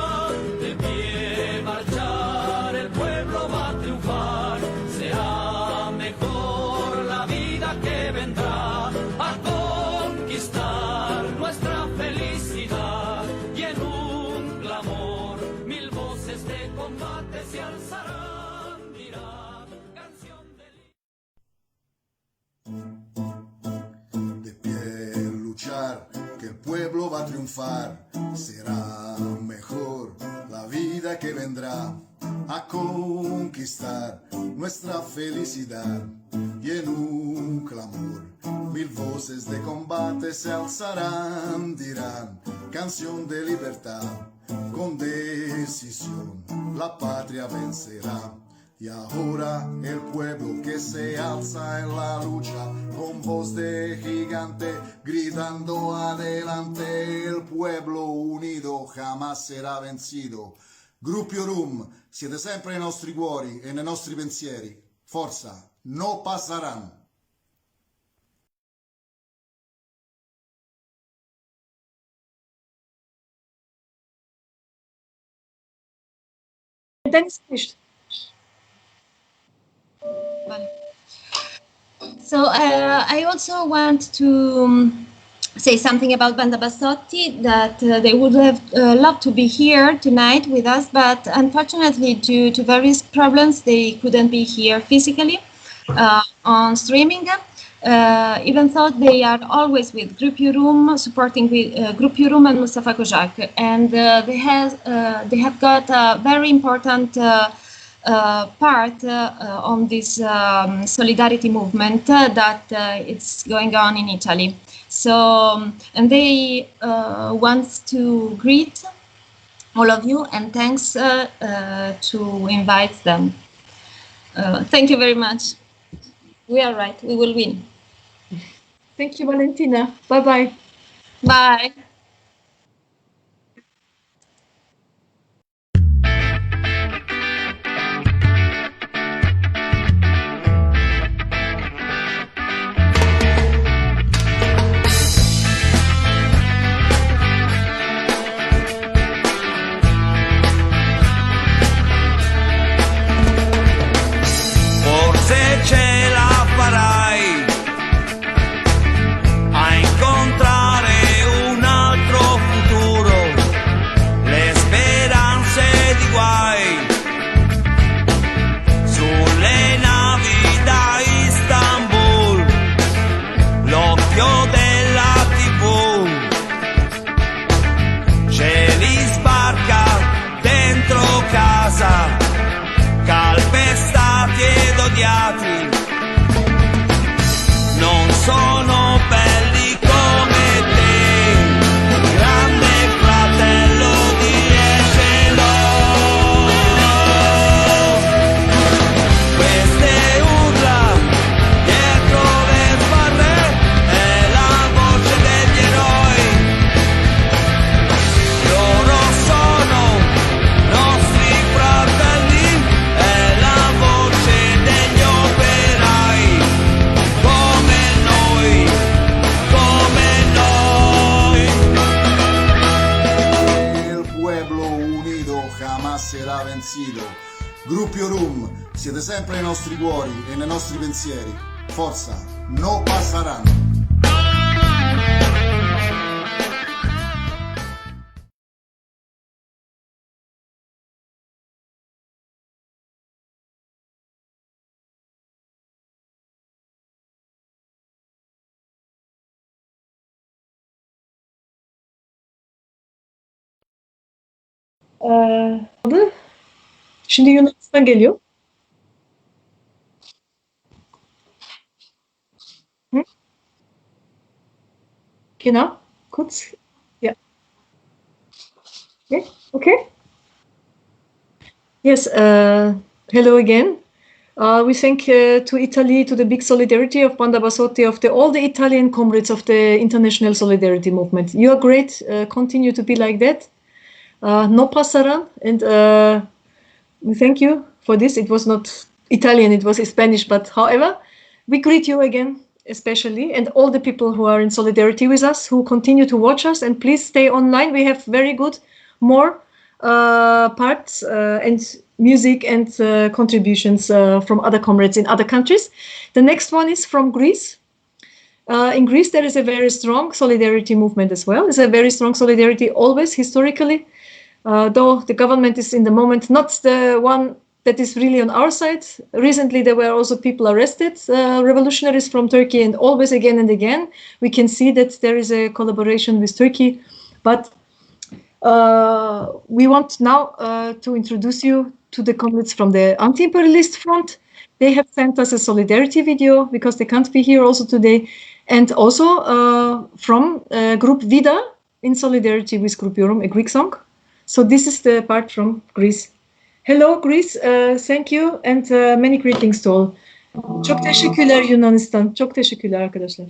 De pie marchar, el pueblo va a triunfar. Será mejor la vida que vendrá a conquistar nuestra felicidad. Y en un clamor mil voces de combate se alzarán, dirá canción de De pie luchar, que el pueblo va a triunfar. Será mejor la vida que vendrá a conquistar nuestra felicidad. Y en un clamor mil voces de combate se alzarán, dirán canción de libertad. Con decisión la patria vencerá. Y ahora el pueblo que se alza en la lucha con voz de gigante, gritando adelante, el pueblo unido jamás será vencido. Grup Yorum, siete sempre nei nostri cuori e nei nostri pensieri. Forza, no passaran. Then it's finished. So I also want to say something about Banda Bassotti, that they would have loved to be here tonight with us, but unfortunately due to various problems they couldn't be here physically on streaming. even though they are always with Grup Yorum, supporting with Grup Yorum and MustafaKocak, and they have got a very important part on this solidarity movement that it's going on in Italy. So, and they want to greet all of you, and thanks to invite them. Thank you very much. We are right. We will win. Thank you, Valentina. Bye-bye. Bye. Forse ce la farai a incontrare un altro futuro, le speranze di guai sulle navi da Istanbul, l'occhio della TV ce li sbarca dentro casa, calpestati ed odiati, non sono belli come te, grande fratello diescelo. Queste urla dietro le spalle è la voce degli eroi, loro sono nostri fratelli, è la voce degli operai, come noi, come noi. El pueblo unido jamás será vencido. Grup Yorum, siete sempre nei nostri cuori e nei nostri pensieri. Forza, no passaran. Şimdi Yunanistan geliyor. Hı? Genau, kurz. Ja. Okay. Okay. Yes. Hello again. We thank to Italy, to the big solidarity of Banda Bassotti, of all the Italian comrades of the international solidarity movement. You are great. Continue to be like that. No passaran, and we thank you for this. It was not Italian, it was Spanish, but however, we greet you again, especially, and all the people who are in solidarity with us, who continue to watch us, and please stay online. We have very good more parts and music and contributions from other comrades in other countries. The next one is from Greece. In Greece, there is a very strong solidarity movement as well. There's a very strong solidarity always, historically, though the government is in the moment not the one that is really on our side. Recently, there were also people arrested, revolutionaries from Turkey, and always again and again, we can see that there is a collaboration with Turkey. But we want now to introduce you to the comrades from the anti-imperialist front. They have sent us a solidarity video because they can't be here also today. And also from Group Vida in solidarity with Grup Yorum, a Greek song. So this is the part from Greece. Hello Greece, thank you and many greetings to all. Çok teşekkürler Yunanistan. Çok teşekkürler arkadaşlar.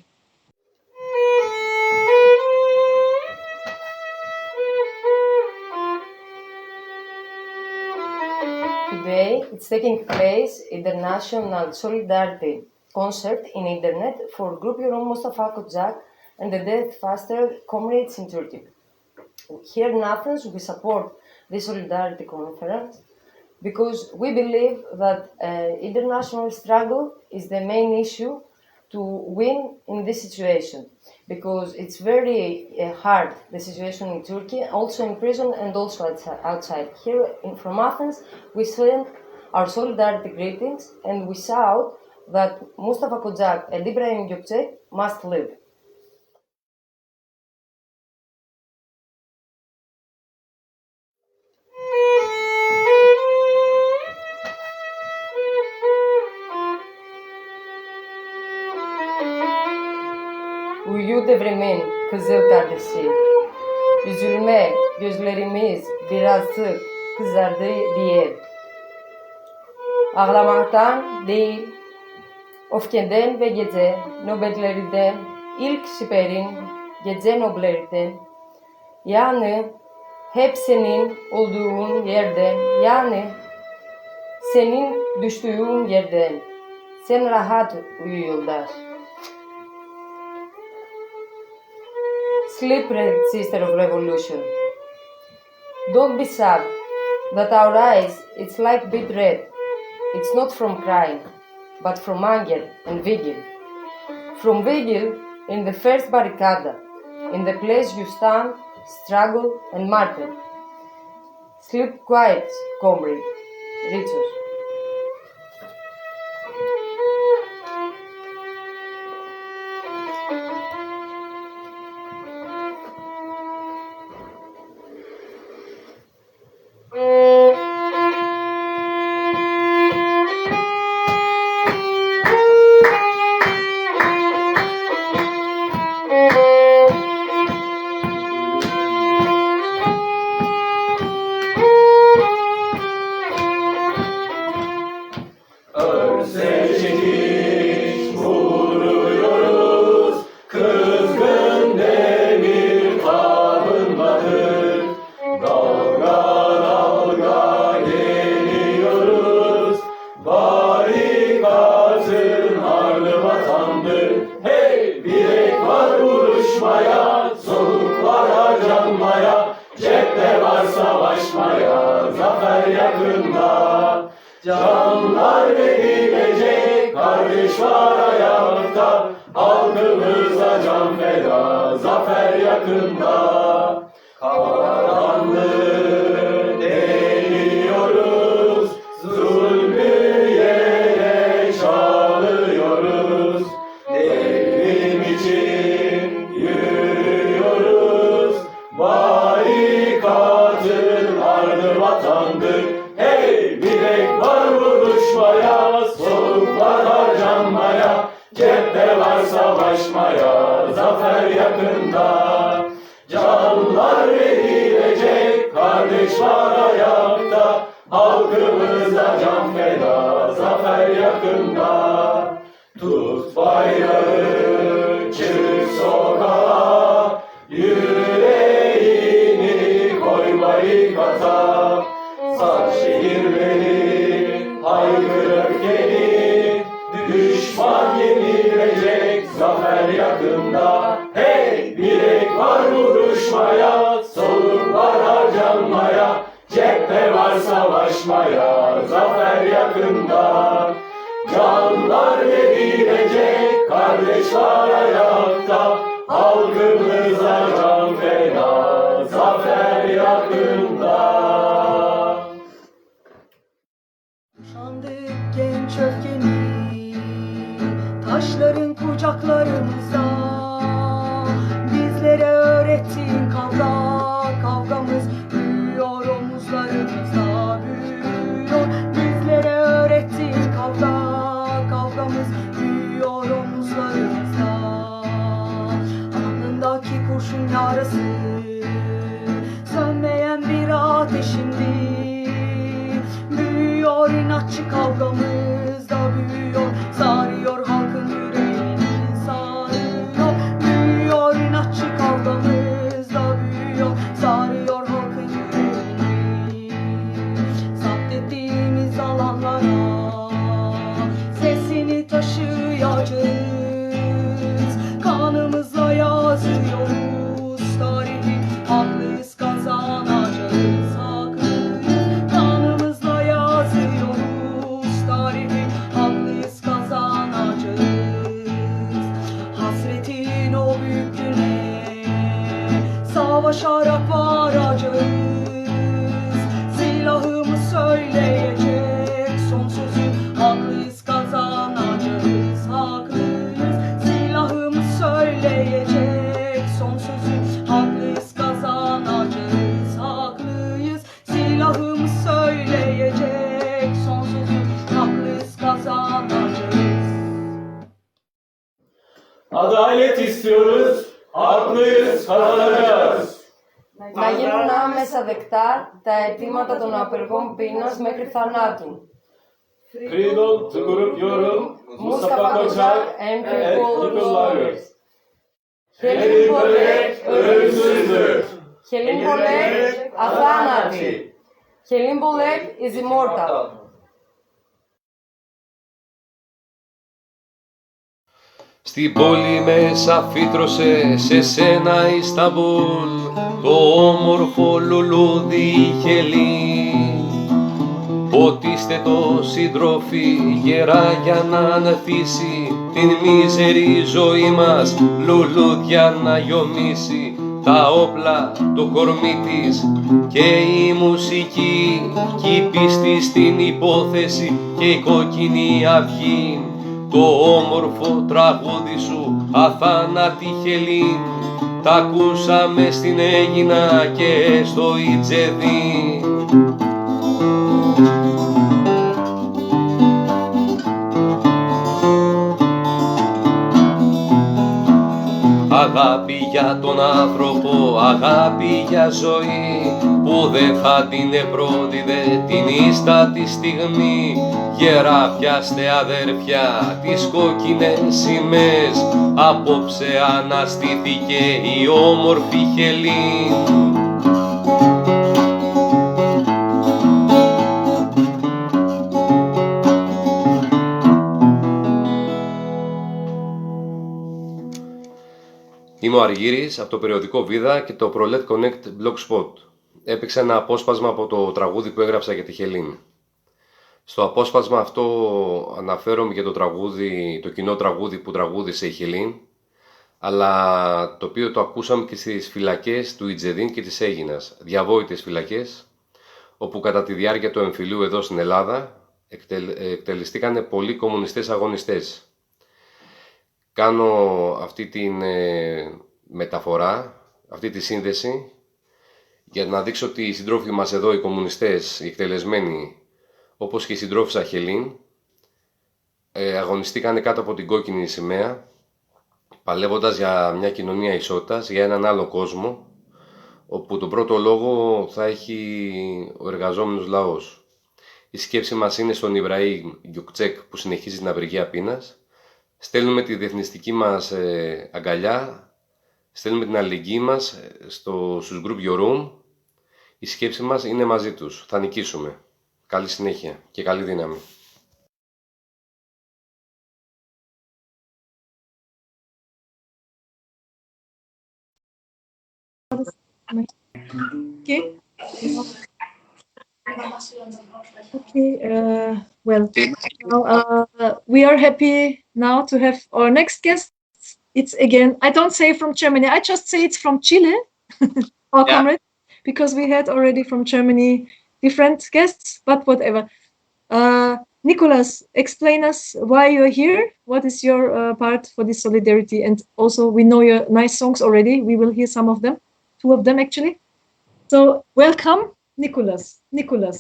Today, it's taking place International Solidarity Concert in Internet for Grup Yorum MustafaKocak and the Death Faster comrades in Turkey. Here in Athens, we support the Solidarity Conference because we believe that international struggle is the main issue to win in this situation, because it's very hard, the situation in Turkey, also in prison and also outside. Here from Athens, we send our solidarity greetings and we shout that MustafaKocak and IbrahimGokcek must live. Uyu devrimin kızıl kardeşi. Üzülme, gözlerimiz biraz sık kızardı diye. Ağlamaktan değil, öfkeden ve gece nöbetlerinden, ilk siperin gece nöbetlerinden, yani hep senin olduğun yerden, yani senin düştüğün yerden, sen rahat uyu yoldaş. Sleep, red sister of revolution. Don't be sad that our eyes, it's like beet red. It's not from crying, but from anger and vigil. From vigil in the first barricade, in the place you stand, struggle and martyr. Sleep quiet, comrade. Richard. Canlar verilecek, kardeş var ayakta, halkımıza can feda, zafer yakında. Karanlığı deliyoruz, zulmü yere çalıyoruz. Devrim için yürüyoruz, barikatın ardı vatandır. Hey, bilek var vuruşmaya, soluk var harcanmaya, cepte var savaşmaya, zafer yakında. Canlar verilecek, kardeş var ayakta, halkımıza can feda, zafer yakında. Tut bayrağı, çık sokağa, yüreğini koy barikata. Sar şehirleri, haykır öfkeni, düşman yenilecek, zafer yakında. Hey, bilek var vuruşmaya, soluk var harcanmaya, cephe var savaşmaya, zafer yakında. Canlar verilecek, kardeş var ayakta, halkımıza can feda, zafer yakında. Kuşandık genç öfkeni, taşların kucaklarımızda. Bizlere öğrettiğin kavgamız büyüyor omuzlarımızda, büyüyor. Bizlere öğrettiğin kavgamız büyüyor omuzlarımızda. Alnındaki kurşun yarası sönmeyen bir ateşindi. Büyüyor inatçı kavgamız da büyüyor, sarıyor halkın yüreğini, sarıyor. Büyüyor inatçı kavgamız da büyüyor, sarıyor halkın yüreğini. Zapt ettiğimiz alanlara sesini taşıyacağız, kanımızla yazıyoruz tarihi, haklıyız kazanacağız, haklıyız. Kanımızla yazıyoruz tarihi, haklıyız kazanacağız. Hasretin o büyüklüğüne savaşarak varacağız. Silahımı söyleyecek son sözü, haklıyız kazanacağız. sonsuz haklıyız kazanacağız haklıyız silahım söyleyecek sonsuz haklıyız kazanacağız. Adalet istiyoruz, haklıyız, kazanacağız. Να γίνουν άμεσα δεκτά τα αιτήματα των απεργών πείνας μέχρι θανάτου. Freedom to Grup Yorum, MustafaKocak and and people lawyers. Helin Bölek ölümsüzdür. Helin Bölek αθάνατη. Helin Bölek is immortal. Στην πόλη μέσα φύτρωσε σε σένα Ισταμπούλ το όμορφο λουλούδι Χελίν. Ποτίστε το σύντροφοι γερά για να ανθίσει την μίζερη ζωή μας λουλούδια να γιομίσει. Τα όπλα, το κορμί της και η μουσική κι η πίστη στην υπόθεση και η κόκκινη αυγή. Το όμορφο τραγούδι σου αθάνατη Χελίν τ' ακούσαμε στην Αίγινα και στο Ιτζεδί. Αγάπη για τον άνθρωπο, αγάπη για ζωή που δεν θα την επρόδιδε την ίστα τη στιγμή. Γερά πιάστε αδέρφια τις κόκκινες σημαίες, απόψε αναστήθηκε η όμορφη Χελίν. Είμαι ο Αργύρης από το περιοδικό Βίδα και το Prolet Connect Blogspot. Έπαιξα ένα απόσπασμα από το τραγούδι που έγραψα για τη Χελίν. Στο απόσπασμα αυτό αναφέρομαι για το τραγούδι, το κοινό τραγούδι που τραγούδισε η Χελίν, αλλά το οποίο το ακούσαμε και στις φυλακές του Ιτζεδίν και της Αίγινας, διαβόητες φυλακές, όπου κατά τη διάρκεια του εμφυλίου εδώ στην Ελλάδα εκτελεστήκανε πολλοί κομμουνιστές αγωνιστές. Κάνω αυτή την μεταφορά, αυτή τη σύνδεση, για να δείξω ότι οι συντρόφοι μας εδώ, οι κομμουνιστές, οι εκτελεσμένοι, όπως και η συντρόφισσα Χελίν, αγωνιστήκανε κάτω από την κόκκινη σημαία, παλεύοντας για μια κοινωνία ισότητας, για έναν άλλο κόσμο, όπου τον πρώτο λόγο θα έχει ο εργαζόμενος λαός. Η σκέψη μας είναι στον IbrahimGokcek που συνεχίζει την απεργία πείνας. Στέλνουμε τη διεθνιστική μας αγκαλιά, στέλνουμε την αλληλεγγύη μας στους Grup Yorum. Η σκέψη μας είναι μαζί τους. Θα νικήσουμε. Καλή συνέχεια και καλή δύναμη. Okay. Okay. Well, now, we are happy now to have our next guest. It's again, I don't say from Germany, I just say it's from Chile, our comrade, because we had already from Germany different guests, but whatever. Nicholas, explain us why you're here. What is your part for this solidarity? And also, we know your nice songs already. We will hear some of them, 2 of them actually. So, welcome, Nicholas. Nicholas,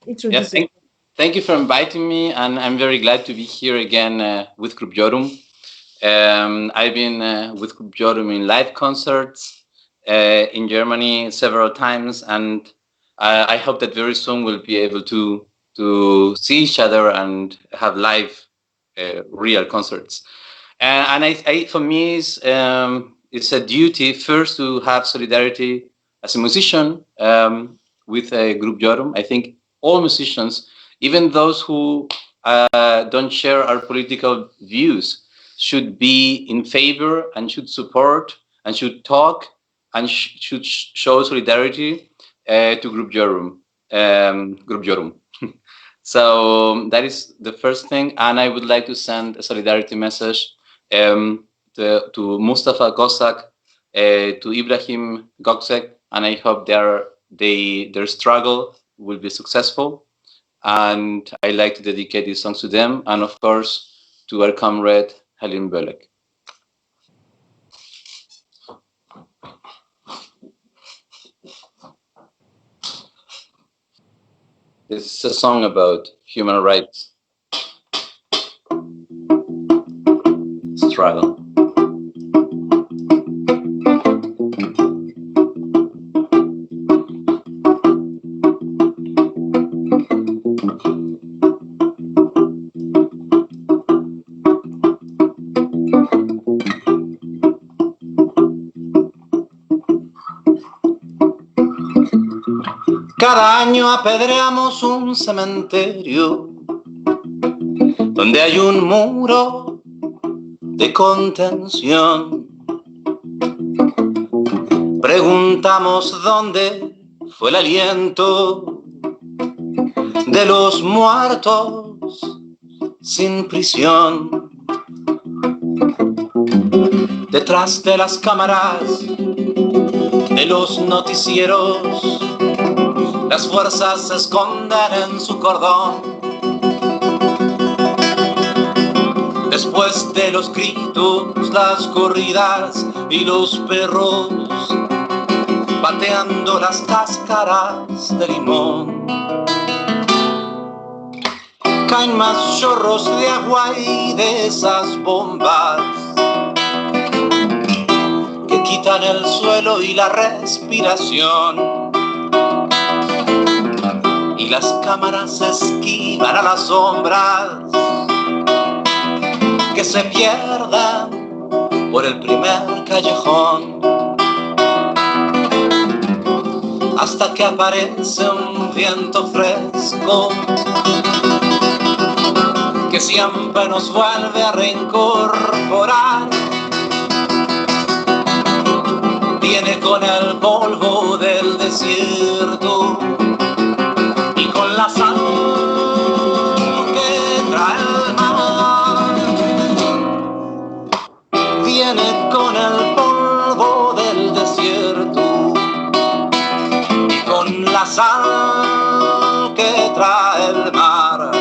introduce Yes, thank you for inviting me, and I'm very glad to be here again with Grup Yorum. I've been with Grup Yorum in live concerts in Germany several times, and I hope that very soon we'll be able to see each other and have live real concerts. And for me, it's a duty first to have solidarity as a musician with Grup Yorum. I think all musicians, even those who don't share our political views, should be in favor and should support and should talk and should show solidarity to Grup Yorum. Grup Yorum. So that is the first thing, and I would like to send a solidarity message to MustafaKocak, to IbrahimGokcek, and I hope their struggle will be successful. And I like to dedicate these songs to them, and of course to our comrade Helin Bölek. It's a song about human rights struggle. Cada año apedreamos un cementerio donde hay un muro de contención. Preguntamos dónde fue el aliento de los muertos sin prisión. Detrás de las cámaras de los noticieros, las fuerzas se esconden en su cordón. Después de los gritos, las corridas y los perros pateando las cáscaras de limón. Caen más chorros de agua y de esas bombas que quitan el suelo y la respiración. Y las cámaras esquivan a las sombras que se pierdan por el primer callejón, hasta que aparece un viento fresco que siempre nos vuelve a reincorporar. Viene con el polvo del desierto y con la sal que trae el mar. Viene con el polvo del desierto y con la sal que trae el mar.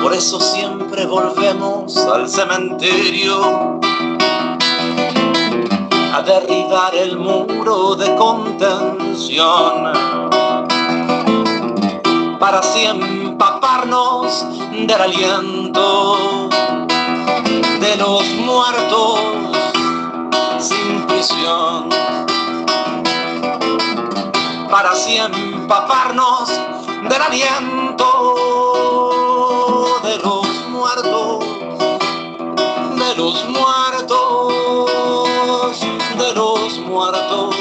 Por eso siempre volvemos al cementerio a derribar el muro de contención, para así empaparnos del aliento de los muertos sin prisión, para así empaparnos del aliento de los muertos, de los muertos, de los muertos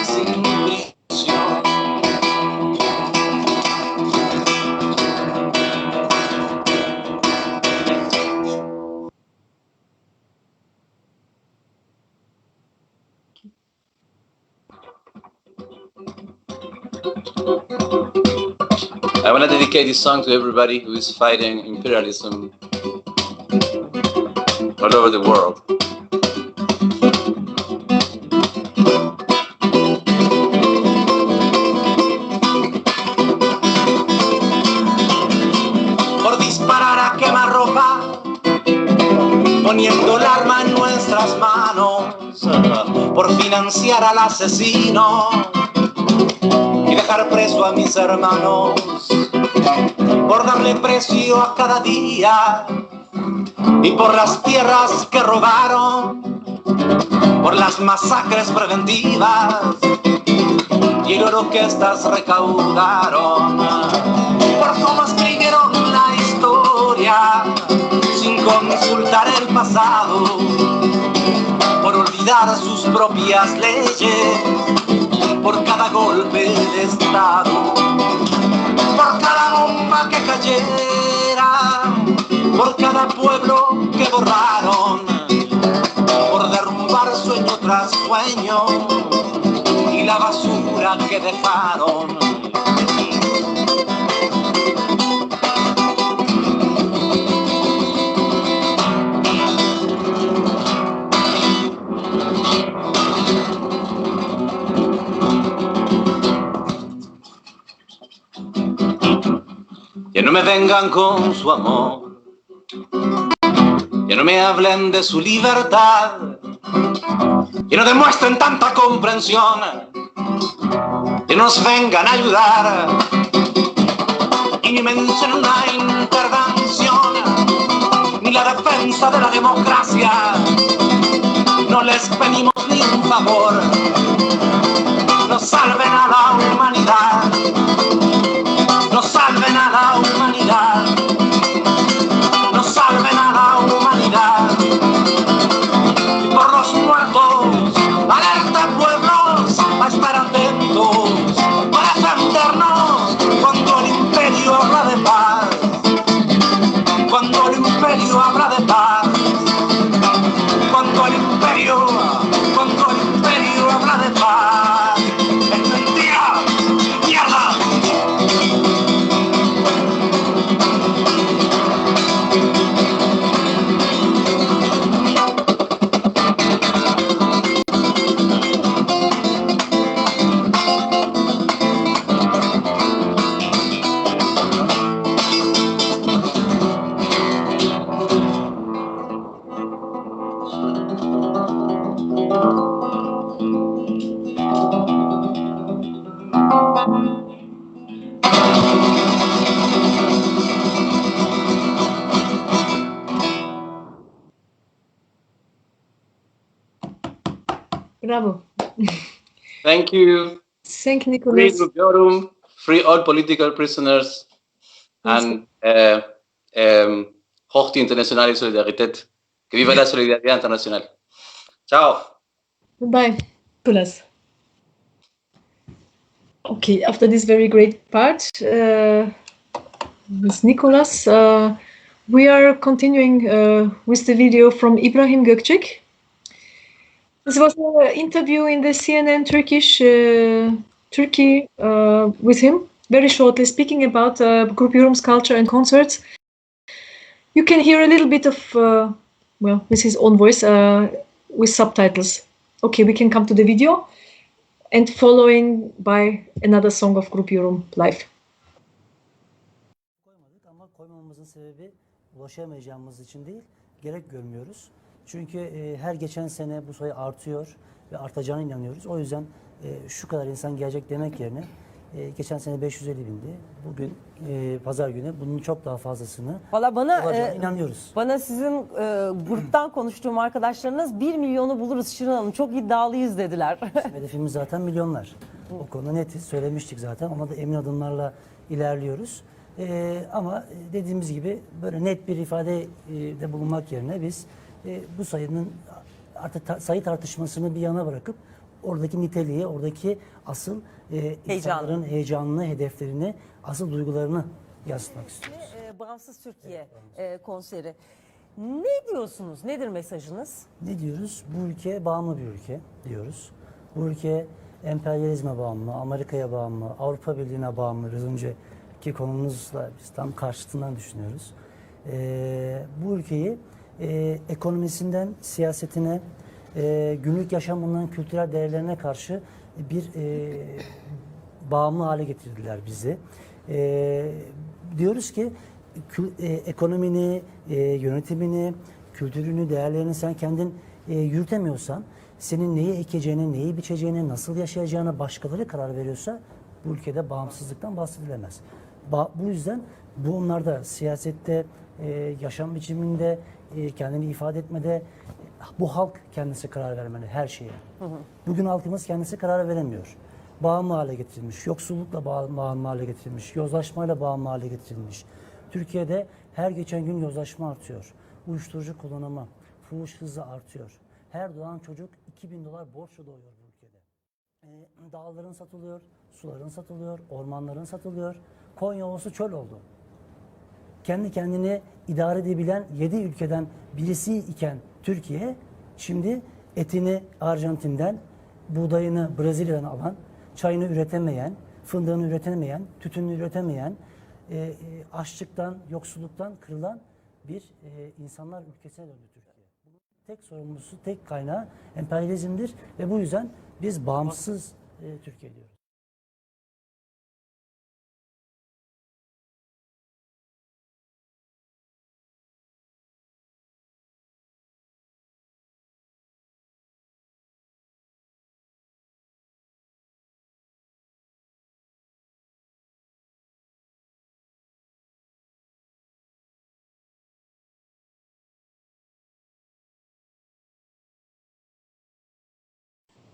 sin prisión. I want to dedicate this song to everybody who is fighting imperialism all over the world. Por disparar a quemarropa, poniendo el arma en nuestras manos, por financiar al asesino y dejar preso a mis hermanos, por darle precio a cada día y por las tierras que robaron, por las masacres preventivas y el oro que estas recaudaron, por cómo escribieron la historia sin consultar el pasado, por olvidar sus propias leyes, por cada golpe de estado, por cada bomba que cayera, por cada pueblo que borraron, por derrumbar sueño tras sueño y la basura que dejaron. Que no me vengan con su amor, que no me hablen de su libertad, que no demuestren tanta comprensión, que nos vengan a ayudar y ni mencionen una intervención ni la defensa de la democracia. No les pedimos ni un favor, no salven a la humanidad, no salven a la humanidad, no salven a la humanidad. Y por los muertos, alerta pueblos a estar atentos para defendernos cuando el imperio habla de paz, cuando el imperio habla de paz, cuando el imperio habla de paz. Es mentira, mierda. Bravo. Thank you. Thank Free Nicholas. Grup Yorum, free all political prisoners, and hoch die internationale Solidarität. Que viva la solidaridad internacional. Ciao. Goodbye, Nicholas. Okay, after this very great part with Nicholas, we are continuing with the video from IbrahimGokcek. This was an interview in the CNN Turkey with him, very shortly speaking about Grup Yorum's culture and concerts. You can hear a little bit of, well, with his own voice, with subtitles. Okay, we can come to the video and following by another song of Grup Yorum live. Koymadık ama koymamamızın sebebi ulaşamayacağımız için değil, gerek görmüyoruz. Çünkü her geçen sene bu sayı artıyor ve artacağına inanıyoruz. O yüzden şu kadar insan gelecek demek yerine geçen sene 550 bindi. Bugün pazar günü bunun çok daha fazlasını olacağına inanıyoruz. Bana sizin gruptan konuştuğum arkadaşlarınız 1 milyonu buluruz Şirin Hanım. Çok iddialıyız dediler. Hedefimiz zaten milyonlar. O konuda netiz. Söylemiştik zaten. Ona da emin adımlarla ilerliyoruz. Ama dediğimiz gibi böyle net bir ifadede bulunmak yerine biz bu sayının artık sayı tartışmasını bir yana bırakıp oradaki niteliği, oradaki asıl insanların heyecanını, hedeflerini, asıl duygularını yansıtmak istiyoruz. Bağımsız Türkiye konseri. Ne diyorsunuz? Nedir mesajınız? Ne diyoruz? Bu ülke bağımlı bir ülke diyoruz. Bu ülke emperyalizme bağımlı, Amerika'ya bağımlı, Avrupa Birliği'ne bağımlı. Biraz önceki konumuzla biz tam karşıtından düşünüyoruz. Bu ülkeyi ekonomisinden siyasetine, günlük yaşamından kültürel değerlerine karşı bir bağımlı hale getirdiler bizi. Diyoruz ki ekonomini, yönetimini, kültürünü, değerlerini sen kendin yürütemiyorsan, senin neyi ekeceğine, neyi biçeceğine, nasıl yaşayacağına başkaları karar veriyorsa bu ülkede bağımsızlıktan bahsedilemez. Bu yüzden bu onlarda siyasette, yaşam biçiminde, kendini ifade etmede bu halk kendisi karar vermeli her şeye. Bugün halkımız kendisi karar veremiyor. Bağımlı hale getirilmiş, yoksullukla bağımlı hale getirilmiş, yozlaşmayla bağımlı hale getirilmiş. Türkiye'de her geçen gün yozlaşma artıyor. Uyuşturucu kullanımı, fuhuş hızla artıyor. Her doğan çocuk $2000 borçla doğuyor bu ülkede. Dağların satılıyor, suların satılıyor, ormanların satılıyor. Konya Ovası çöl oldu. Kendi kendini idare edebilen 7 ülkeden birisi iken Türkiye, şimdi etini Arjantin'den, buğdayını Brezilya'dan alan, çayını üretemeyen, fındığını üretemeyen, tütününü üretemeyen, açlıktan, yoksulluktan kırılan bir insanlar ülkesine döndü Türkiye. Bunun tek sorumlusu, tek kaynağı emperyalizmdir ve bu yüzden biz bağımsız Türkiye diyoruz.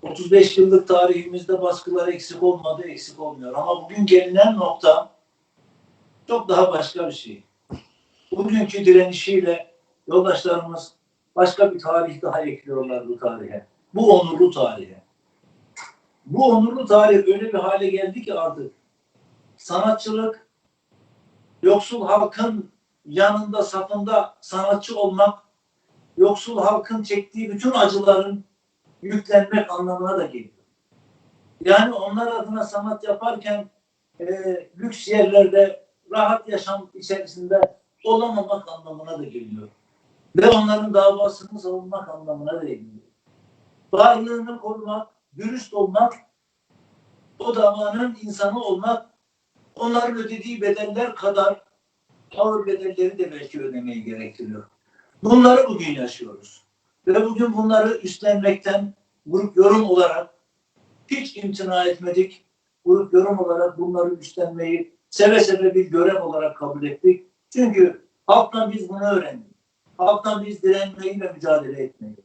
35 yıllık tarihimizde baskılar eksik olmadı, eksik olmuyor. Ama bugün gelinen nokta çok daha başka bir şey. Bugünkü direnişiyle yoldaşlarımız başka bir tarih daha ekliyorlar bu tarihe. Bu onurlu tarihe. Bu onurlu tarih öyle bir hale geldi ki artık sanatçılık, yoksul halkın yanında, safında sanatçı olmak, yoksul halkın çektiği bütün acıların yüklenmek anlamına da geliyor. Yani onlar adına sanat yaparken lüks yerlerde rahat yaşam içerisinde olamamak anlamına da geliyor. Ve onların davasını savunmak anlamına da geliyor. Varlığını korumak, dürüst olmak, o davanın insanı olmak, onların ödediği bedeller kadar ağır bedelleri de belki ödemeyi gerektiriyor. Bunları bugün yaşıyoruz. Ve bugün bunları üstlenmekten grup yorum olarak hiç imtina etmedik. Grup yorum olarak bunları üstlenmeyi seve seve bir görev olarak kabul ettik. Çünkü halktan biz bunu öğrendik. Halktan biz direnmeyi ve mücadele etmeyi.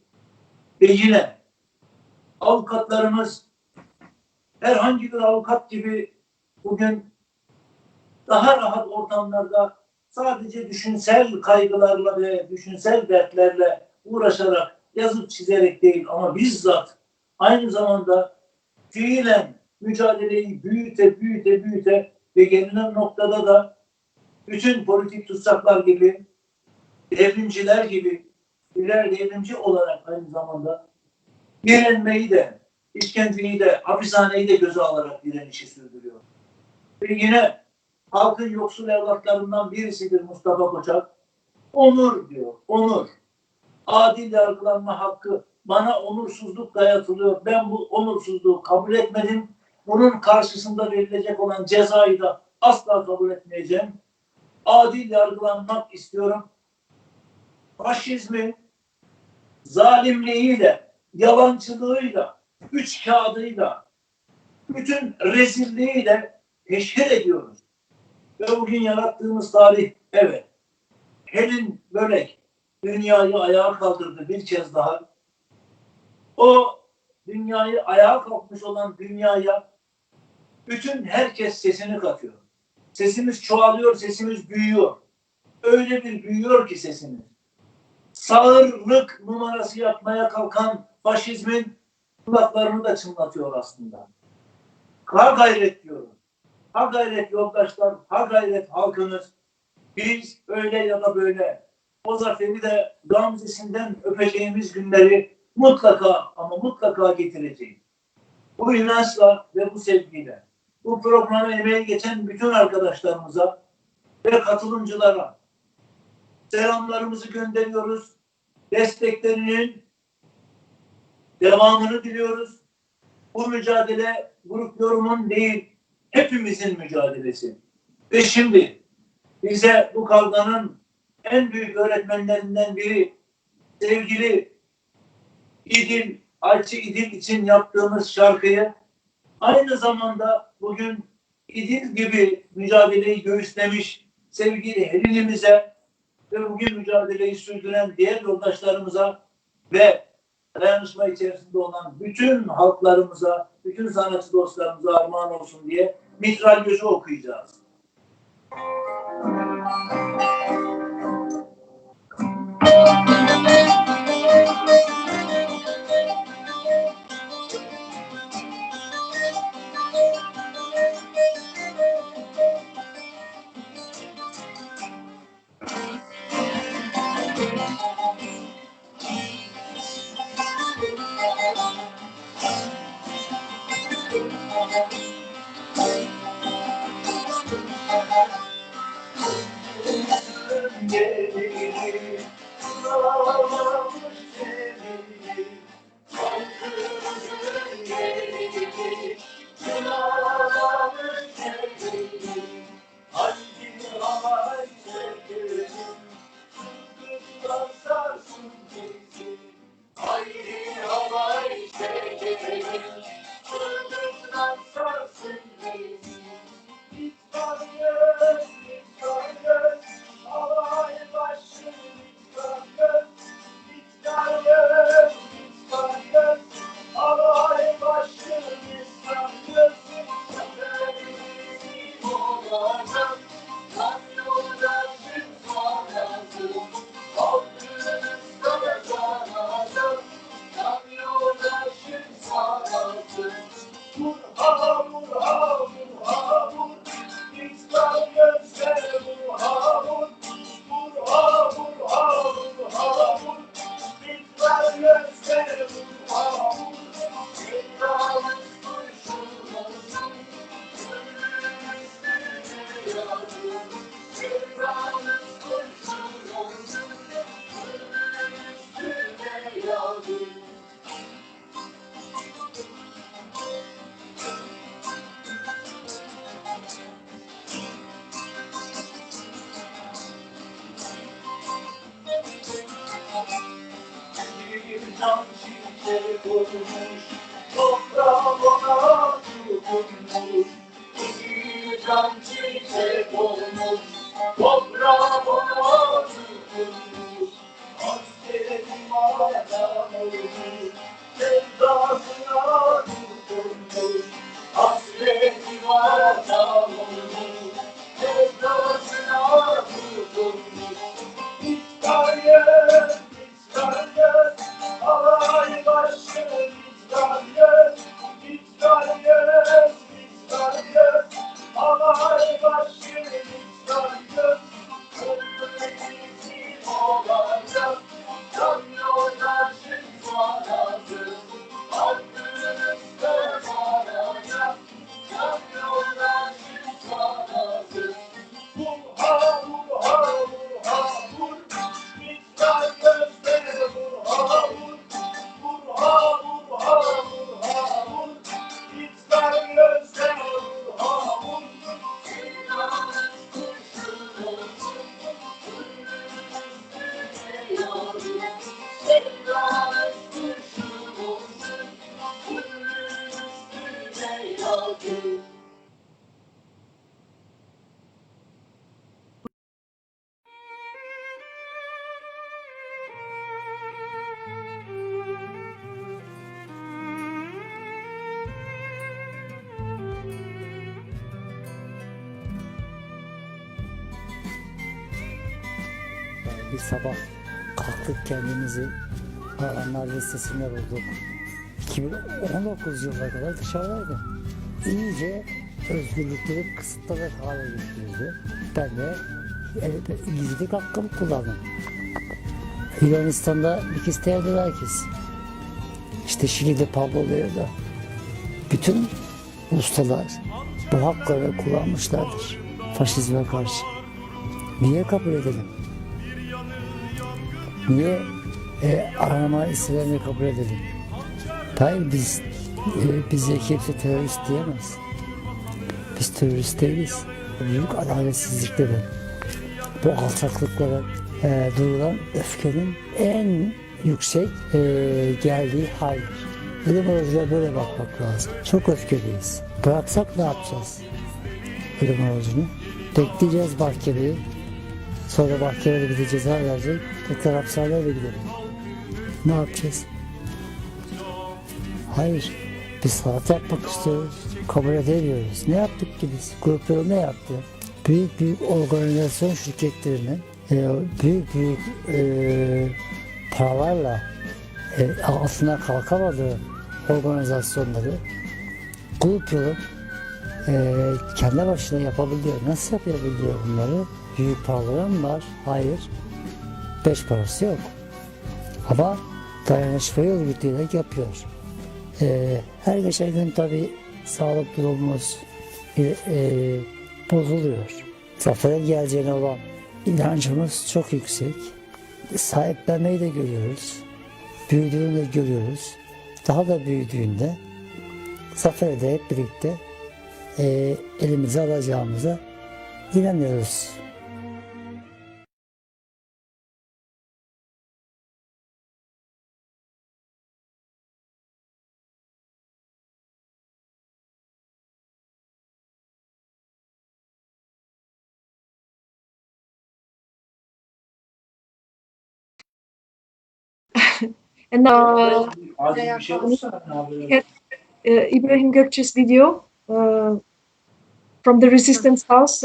Ve yine avukatlarımız herhangi bir avukat gibi bugün daha rahat ortamlarda sadece düşünsel kaygılarla ve düşünsel dertlerle uğraşarak, yazıp çizerek değil ama bizzat aynı zamanda fiilen mücadeleyi büyüte ve gelinen noktada da bütün politik tutsaklar gibi, devrimciler gibi, birer devrimci olarak aynı zamanda direnmeyi de, işkenceyi de, hapishaneyi de göze alarak direnişi sürdürüyor. Ve yine halkın yoksul evlatlarından birisidir Mustafa Kocak. Onur diyor, onur. Adil yargılanma hakkı. Bana onursuzluk dayatılıyor. Ben bu onursuzluğu kabul etmedim. Bunun karşısında verilecek olan cezayı da asla kabul etmeyeceğim. Adil yargılanmak istiyorum. Faşizmin zalimliğiyle, yalancılığıyla, üç kağıdıyla, bütün rezilliğiyle teşhir ediyoruz. Ve bugün yarattığımız tarih, evet, Helin Bölek dünyayı ayağa kaldırdı bir kez daha. O dünyayı ayağa kalkmış olan dünyaya bütün herkes sesini katıyor. Sesimiz çoğalıyor, sesimiz büyüyor. Öyle bir büyüyor ki sesimiz. Sağırlık numarası yapmaya kalkan faşizmin kulaklarını da çınlatıyor aslında. Ha gayret diyorum. Ha gayret yoldaşlar, ha gayret halkımız. Biz öyle ya da böyle o zaferi de gamzesinden öpeceğimiz günleri mutlaka ama mutlaka getireceğiz. Bu inançla ve bu sevgiyle bu programa emeği geçen bütün arkadaşlarımıza ve katılımcılara selamlarımızı gönderiyoruz. Desteklerinin devamını diliyoruz. Bu mücadele grup yorumun değil, hepimizin mücadelesi. Ve şimdi bize bu kavganın en büyük öğretmenlerinden biri sevgili Ayçi İdil için yaptığımız şarkıyı aynı zamanda bugün İdil gibi mücadeleyi göğüslemiş sevgili Helin'imize ve bugün mücadeleyi sürdüren diğer yoldaşlarımıza ve dayanışma içerisinde olan bütün halklarımıza, bütün sanatçı dostlarımıza armağan olsun diye mitralyözü okuyacağız. çiçek olmuş, toprağı ona tutulmuş. Gülcan çiçek olmuş, toprağı ona tutulmuş. Hasretim adam olmuş, sevdasına tutulmuş. Hasretim adam olmuş, sevdasına tutulmuş. İsrail, İsrail, alay başı İsrail, İsrail, İsrail, alay başı İsrail. Ölümsüz olacak, can yoldaşın sanatı, hakkınızda varacak, can yoldaşın sanatı. Vurha, vurha, vurha, vur, İsrail gözleri vurha, vur, vurha, vurha, vurha, vur, İsrail gözleri vurha, vur. Bir sabah kalktık kendimizi hayvanlar listesinde bulduk. 2019 yılına kadar dışarıdaydım. İyice özgürlükleri kısıtlanır hale getirildi. Ben de gizlilik hakkımı kullandım. Yunanistan'da Mikis'teydi herkes. İşte Şili'de Pablo Leo'da. Bütün ustalar bu hakları kullanmışlardır faşizme karşı. Niye kabul edelim? Niye arama isimlerini kabul edelim? Hayır, bize kimse terörist diyemez. Biz terörist değiliz. Büyük adaletsizlikleri, bu alçaklıklara durulan öfkenin en yüksek geldiği haldir. Ölüm orucuna böyle bakmak lazım. Çok öfkeliyiz. Bıraksak ne yapacağız? Ölüm orucunu. Bekleyeceğiz mahkemeyi. Sonra mahkemede bize ceza verecek. Tekrar hapishaneye gidelim. Ne yapacağız? Hayır. Biz sanat yapmak istiyoruz. Kabul edemiyoruz. Ne yaptık ki biz? Grup Yorum ne yaptı? Büyük organizasyon şirketlerinin büyük paralarla altına kalkamadığı organizasyonları Grup Yorum kendi başına yapabiliyor. Nasıl yapabiliyor bunları? Büyük paraları mı var? Hayır. 5 parası yok. Ama dayanışmayı örgütleyerek yapıyor. Her geçen gün tabii sağlık durumumuz bozuluyor. Zafere geleceğine olan inancımız çok yüksek. Sahiplenmeyi de görüyoruz. Büyüdüğünü de görüyoruz. Daha da büyüdüğünde zafere de hep birlikte elimize alacağımıza inanıyoruz. And Ibrahim Gökcek's video from the Resistance House,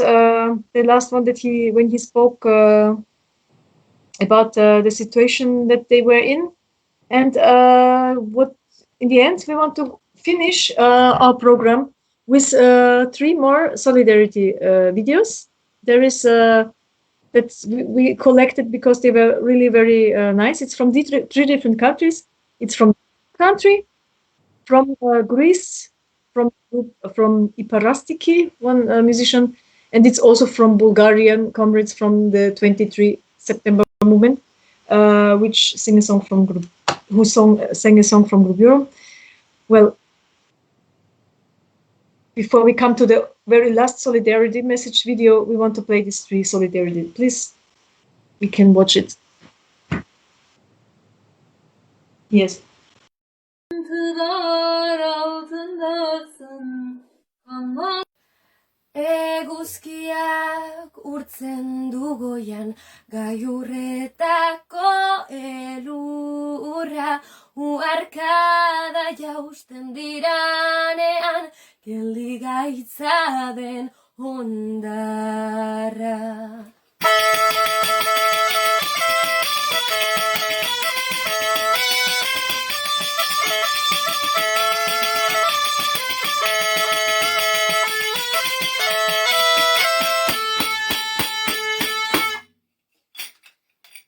the last one that when he spoke about the situation that they were in, and what in the end we want to finish our program with 3 more solidarity videos. There is that we collected because they were really very nice. It's from 3 different countries. It's from country, from Greece, from Iparastiki, one musician, and it's also from Bulgarian comrades from the 23 September movement, which sang a song from sang a song from Grup Yorum. Well, before we come to the very last solidarity message video, we want to play these 3 solidarity. Please, we can watch it. Yes. Sıkıntılar altındasın. Kanman Eguzkiak urtzen du goian, gailurretako elurra, uharkada jausten diranean, geldi gaitza den hondarra.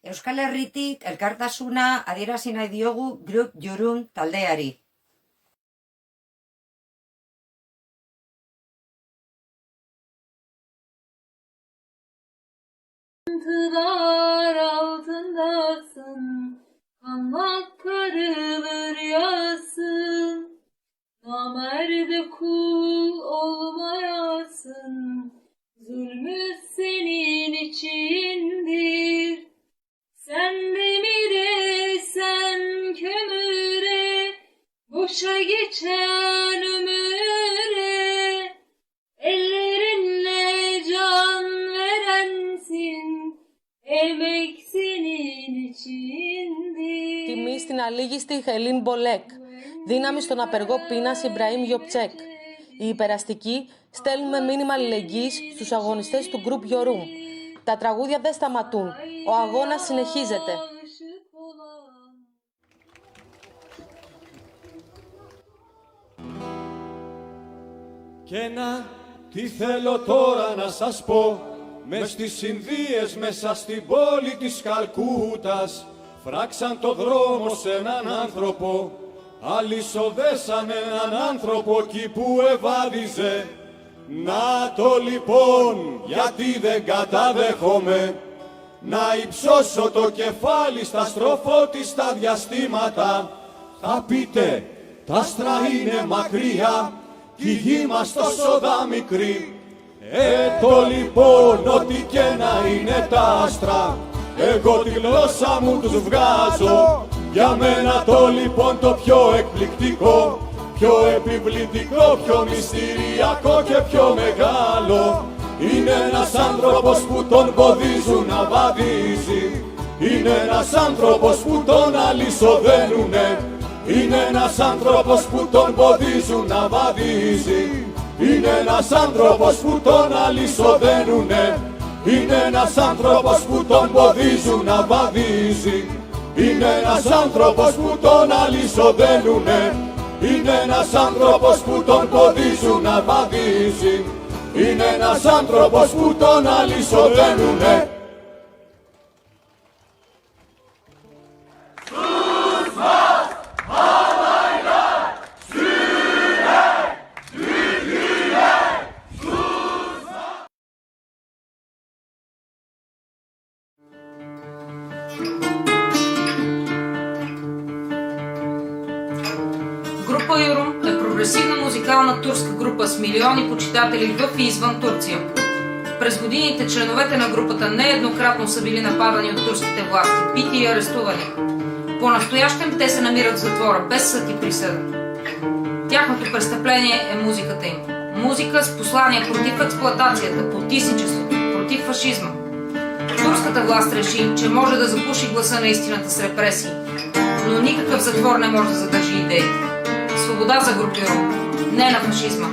Euskal Herritik elkartasuna adierazi nahi diogu Grup Yorum taldeari. sıkıntılar altındasın. Kanmak karılır yasın. Namerde kul olmayasın. Zulmü senin içindir. Sen demire, sen kömüre, boşa geçen ömüre, ellerinle can verensin, emek senin içindir. Τιμή στην αλήγιστη Helin Bölek. Δύναμη στον απεργό πείνας IbrahimGokcek. Οι υπεραστικοί στέλνουμε μήνυμα αλληλεγγύης στους αγωνιστές του Grup Yorum. Τα τραγούδια δεν σταματούν. Ο αγώνας συνεχίζεται. Και να, τι θέλω τώρα να σας πω, μες στις Ινδίες μέσα στην πόλη της Καλκούτας, φράξαν το δρόμο σε έναν άνθρωπο, αλυσοδέσαν έναν άνθρωπο εκεί που ευάδιζε. Να το λοιπόν, γιατί δεν καταδέχομαι, να υψώσω το κεφάλι στα στροφότιστα διαστήματα. Θα πείτε, τα άστρα είναι μακριά, κι η γη μας τόσο δα μικρή. Το λοιπόν, ό,τι και να είναι τα άστρα, εγώ τη γλώσσα μου τους βγάζω. Για μένα το λοιπόν το πιο εκπληκτικό, πιο επιβλητικό, πιο μυστηριακό και πιο μεγάλο, είναι ένας άνθρωπος που τον ποδίζουν να βαδίζει. Είναι ένας άνθρωπος που τον αλυσοδένουνε. Είναι ένας άνθρωπος που τον ποδίζουν να βαδίζει. Είναι ένας άνθρωπος που τον αλυσοδένουνε. Είναι ένας άνθρωπος που τον ποδίζουν να βαδίζει. Είναι ένας άνθρωπος που τον αλυσοδένουνε. Είναι ένας άνθρωπος που τον ποδίζουν να βαδίζει. Είναι ένας άνθρωπος που τον αλυσοδένουνε. Група Yorum е прогресивна музикална турска група с милиони почитатели в и извън Турция. През годините членовете на групата нееднократно са били нападани от турските власти, бити и арестувани. По-настоящем те се намират в затвора, без съд и присъда. Тяхното престъпление е музиката им. Музика с послания против експлоатацията, потисничеството, против фашизма. Турската власт реши, че може да запуши гласа на истината с репресии, но никакъв затвор не може да задържи идеите. Свобода за Груп Yorum, не на фашизма.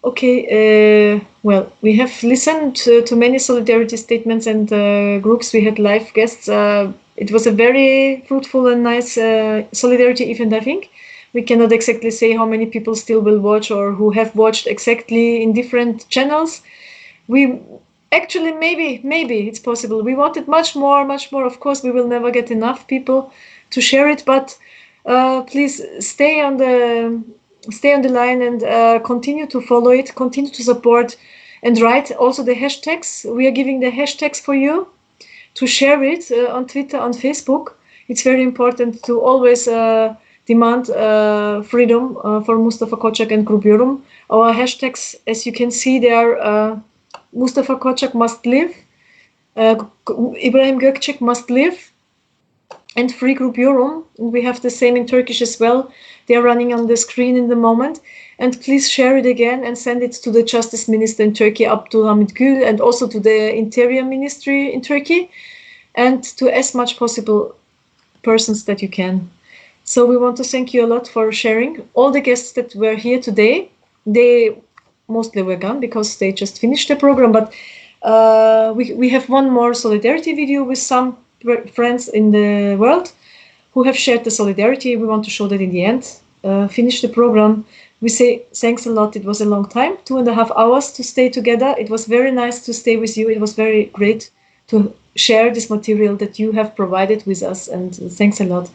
Okay, well, we have listened to many solidarity statements and groups. We had live guests. It was a very fruitful and nice solidarity event, I think. We cannot exactly say how many people still will watch or who have watched exactly in different channels. We actually, maybe it's possible. We wanted much more. Of course, we will never get enough people to share it, but please stay on the line and continue to follow it, continue to support and write also the hashtags. We are giving the hashtags for you to share it on Twitter, on Facebook. It's very important to always demand freedom for MustafaKocak and Grup Yorum. Our hashtags, as you can see, they are MustafaKocak must live, IbrahimGokcek must live, and FreeGrupYorum. We have the same in Turkish as well. They are running on the screen in the moment. And please share it again and send it to the Justice Minister in Turkey, Abdulhamid Gül, and also to the Interior Ministry in Turkey, and to as much possible persons that you can. So we want to thank you a lot for sharing. All the guests that were here today, they mostly were gone because they just finished the program, but we have one more solidarity video with some friends in the world who have shared the solidarity. We want to show that in the end. Finish the program. We say thanks a lot. It was a long time, 2.5 hours to stay together. It was very nice to stay with you. It was very great to share this material that you have provided with us, and thanks a lot.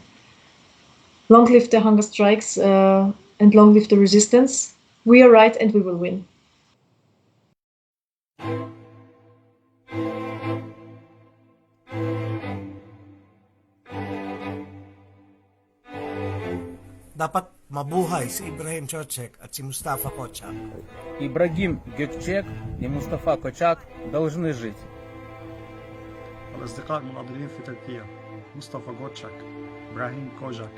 Long live the hunger strikes and long live the resistance. We are right and we will win. Dapat mabuhay si IbrahimGokcek at si MustafaKocak. IbrahimGokcek и MustafaKocak должны жить. الأصدقاء المناضلين في تركيا MustafaKocak, IbrahimGokcek.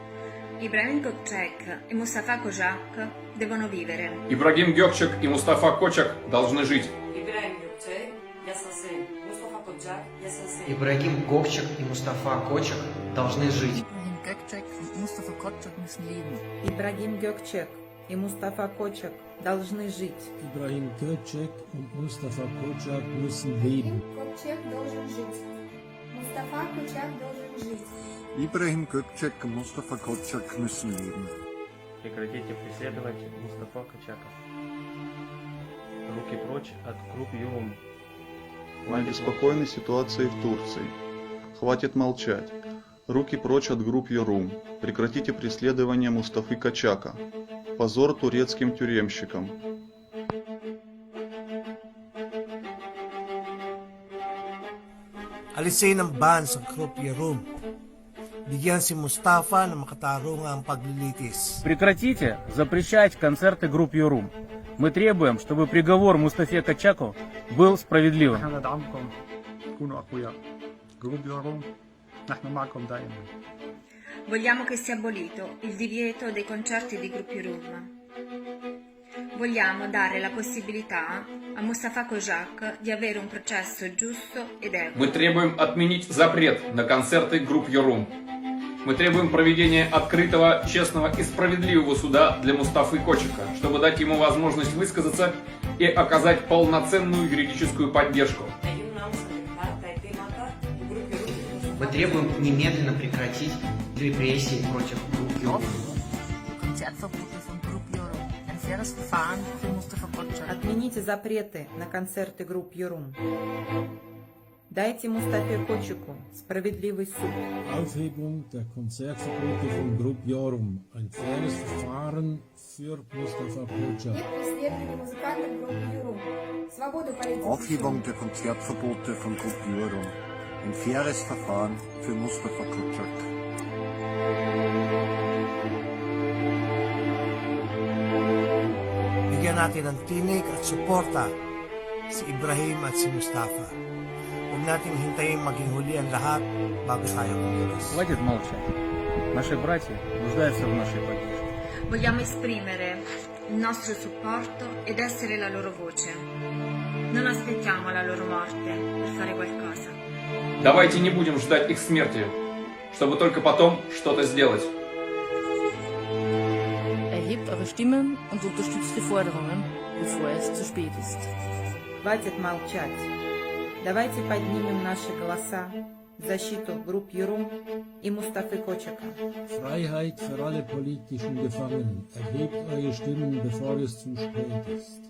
IbrahimGokcek e MustafaKocak devono vivere. IbrahimGokcek и MustafaKocak должны жить. IbrahimGokcek yaşasın. MustafaKocak yaşasın. IbrahimGokcek и MustafaKocak должны жить. Gökcek und MustafaKocak müssen leben. IbrahimGokcek и MustafaKocak должны жить. IbrahimGokcek und MustafaKocak müssen leben. Kocak должен жить. MustafaKocak должен жить. IbrahimGokcek и MustafaKocak müssen leben. Прекратите преследовать Мустафа-Кочака. Руки прочь от Grup Yorum. Мы обеспокоены ситуацией в Турции. Хватит молчать. Руки прочь от Grup Yorum. Прекратите преследование Мустафы Кочака. Позор турецким тюремщикам. Alisin ang ban sa Grup Yorum. Bigyan si Mustafa ng makatarungang paglilitis. Прекратите запрещать концерты Grup Yorum. Мы требуем, чтобы приговор Мустафе Кочаку был справедливым. Vogliamo che sia abolito il divieto dei concerti di Grup Yorum. Vogliamo dare la possibilità a MustafaKocak di avere un processo giusto ed equo. Мы требуем отменить запрет на концерты Grup Yorum. Мы требуем проведения открытого, честного и справедливого суда для Мустафы Кочака, чтобы дать ему возможность высказаться и оказать полноценную юридическую поддержку. Мы требуем немедленно прекратить репрессии против Grup Yorum. Отмените запреты на концерты Grup Yorum. Дайте Мустафе Кочаку справедливый суд. Aufhebung der Konzertverbote von Grup Yorum. Ein faires Verfahren für MustafaKocak. Aufhebung der Konzertverbote von Grup Yorum. Ein faires Verfahren für MustafaKocak. Bigyan natin ng tinig at suporta si Ibrahim at si Mustafa. Huwag natin hintayin maging huli ang lahat bago tayo umiwas. Хватит молчать. Наши братья нуждаются в нашей поддержке. Vogliamo esprimere il nostro supporto ed essere la loro voce. Non aspettiamo la loro morte per fare qualcosa. Давайте не будем ждать их смерти, чтобы только потом что-то сделать. Erhebt eure Stimmen und unterstützt die Forderungen. bevor es zu spät ist. Хватит молчать. Давайте поднимем наши голоса в защиту Grup Yorum и Mustafa Kocaka. Freiheit für alle politischen Gefangenen. Erhebt eure Stimmen, bevor es zu spät ist.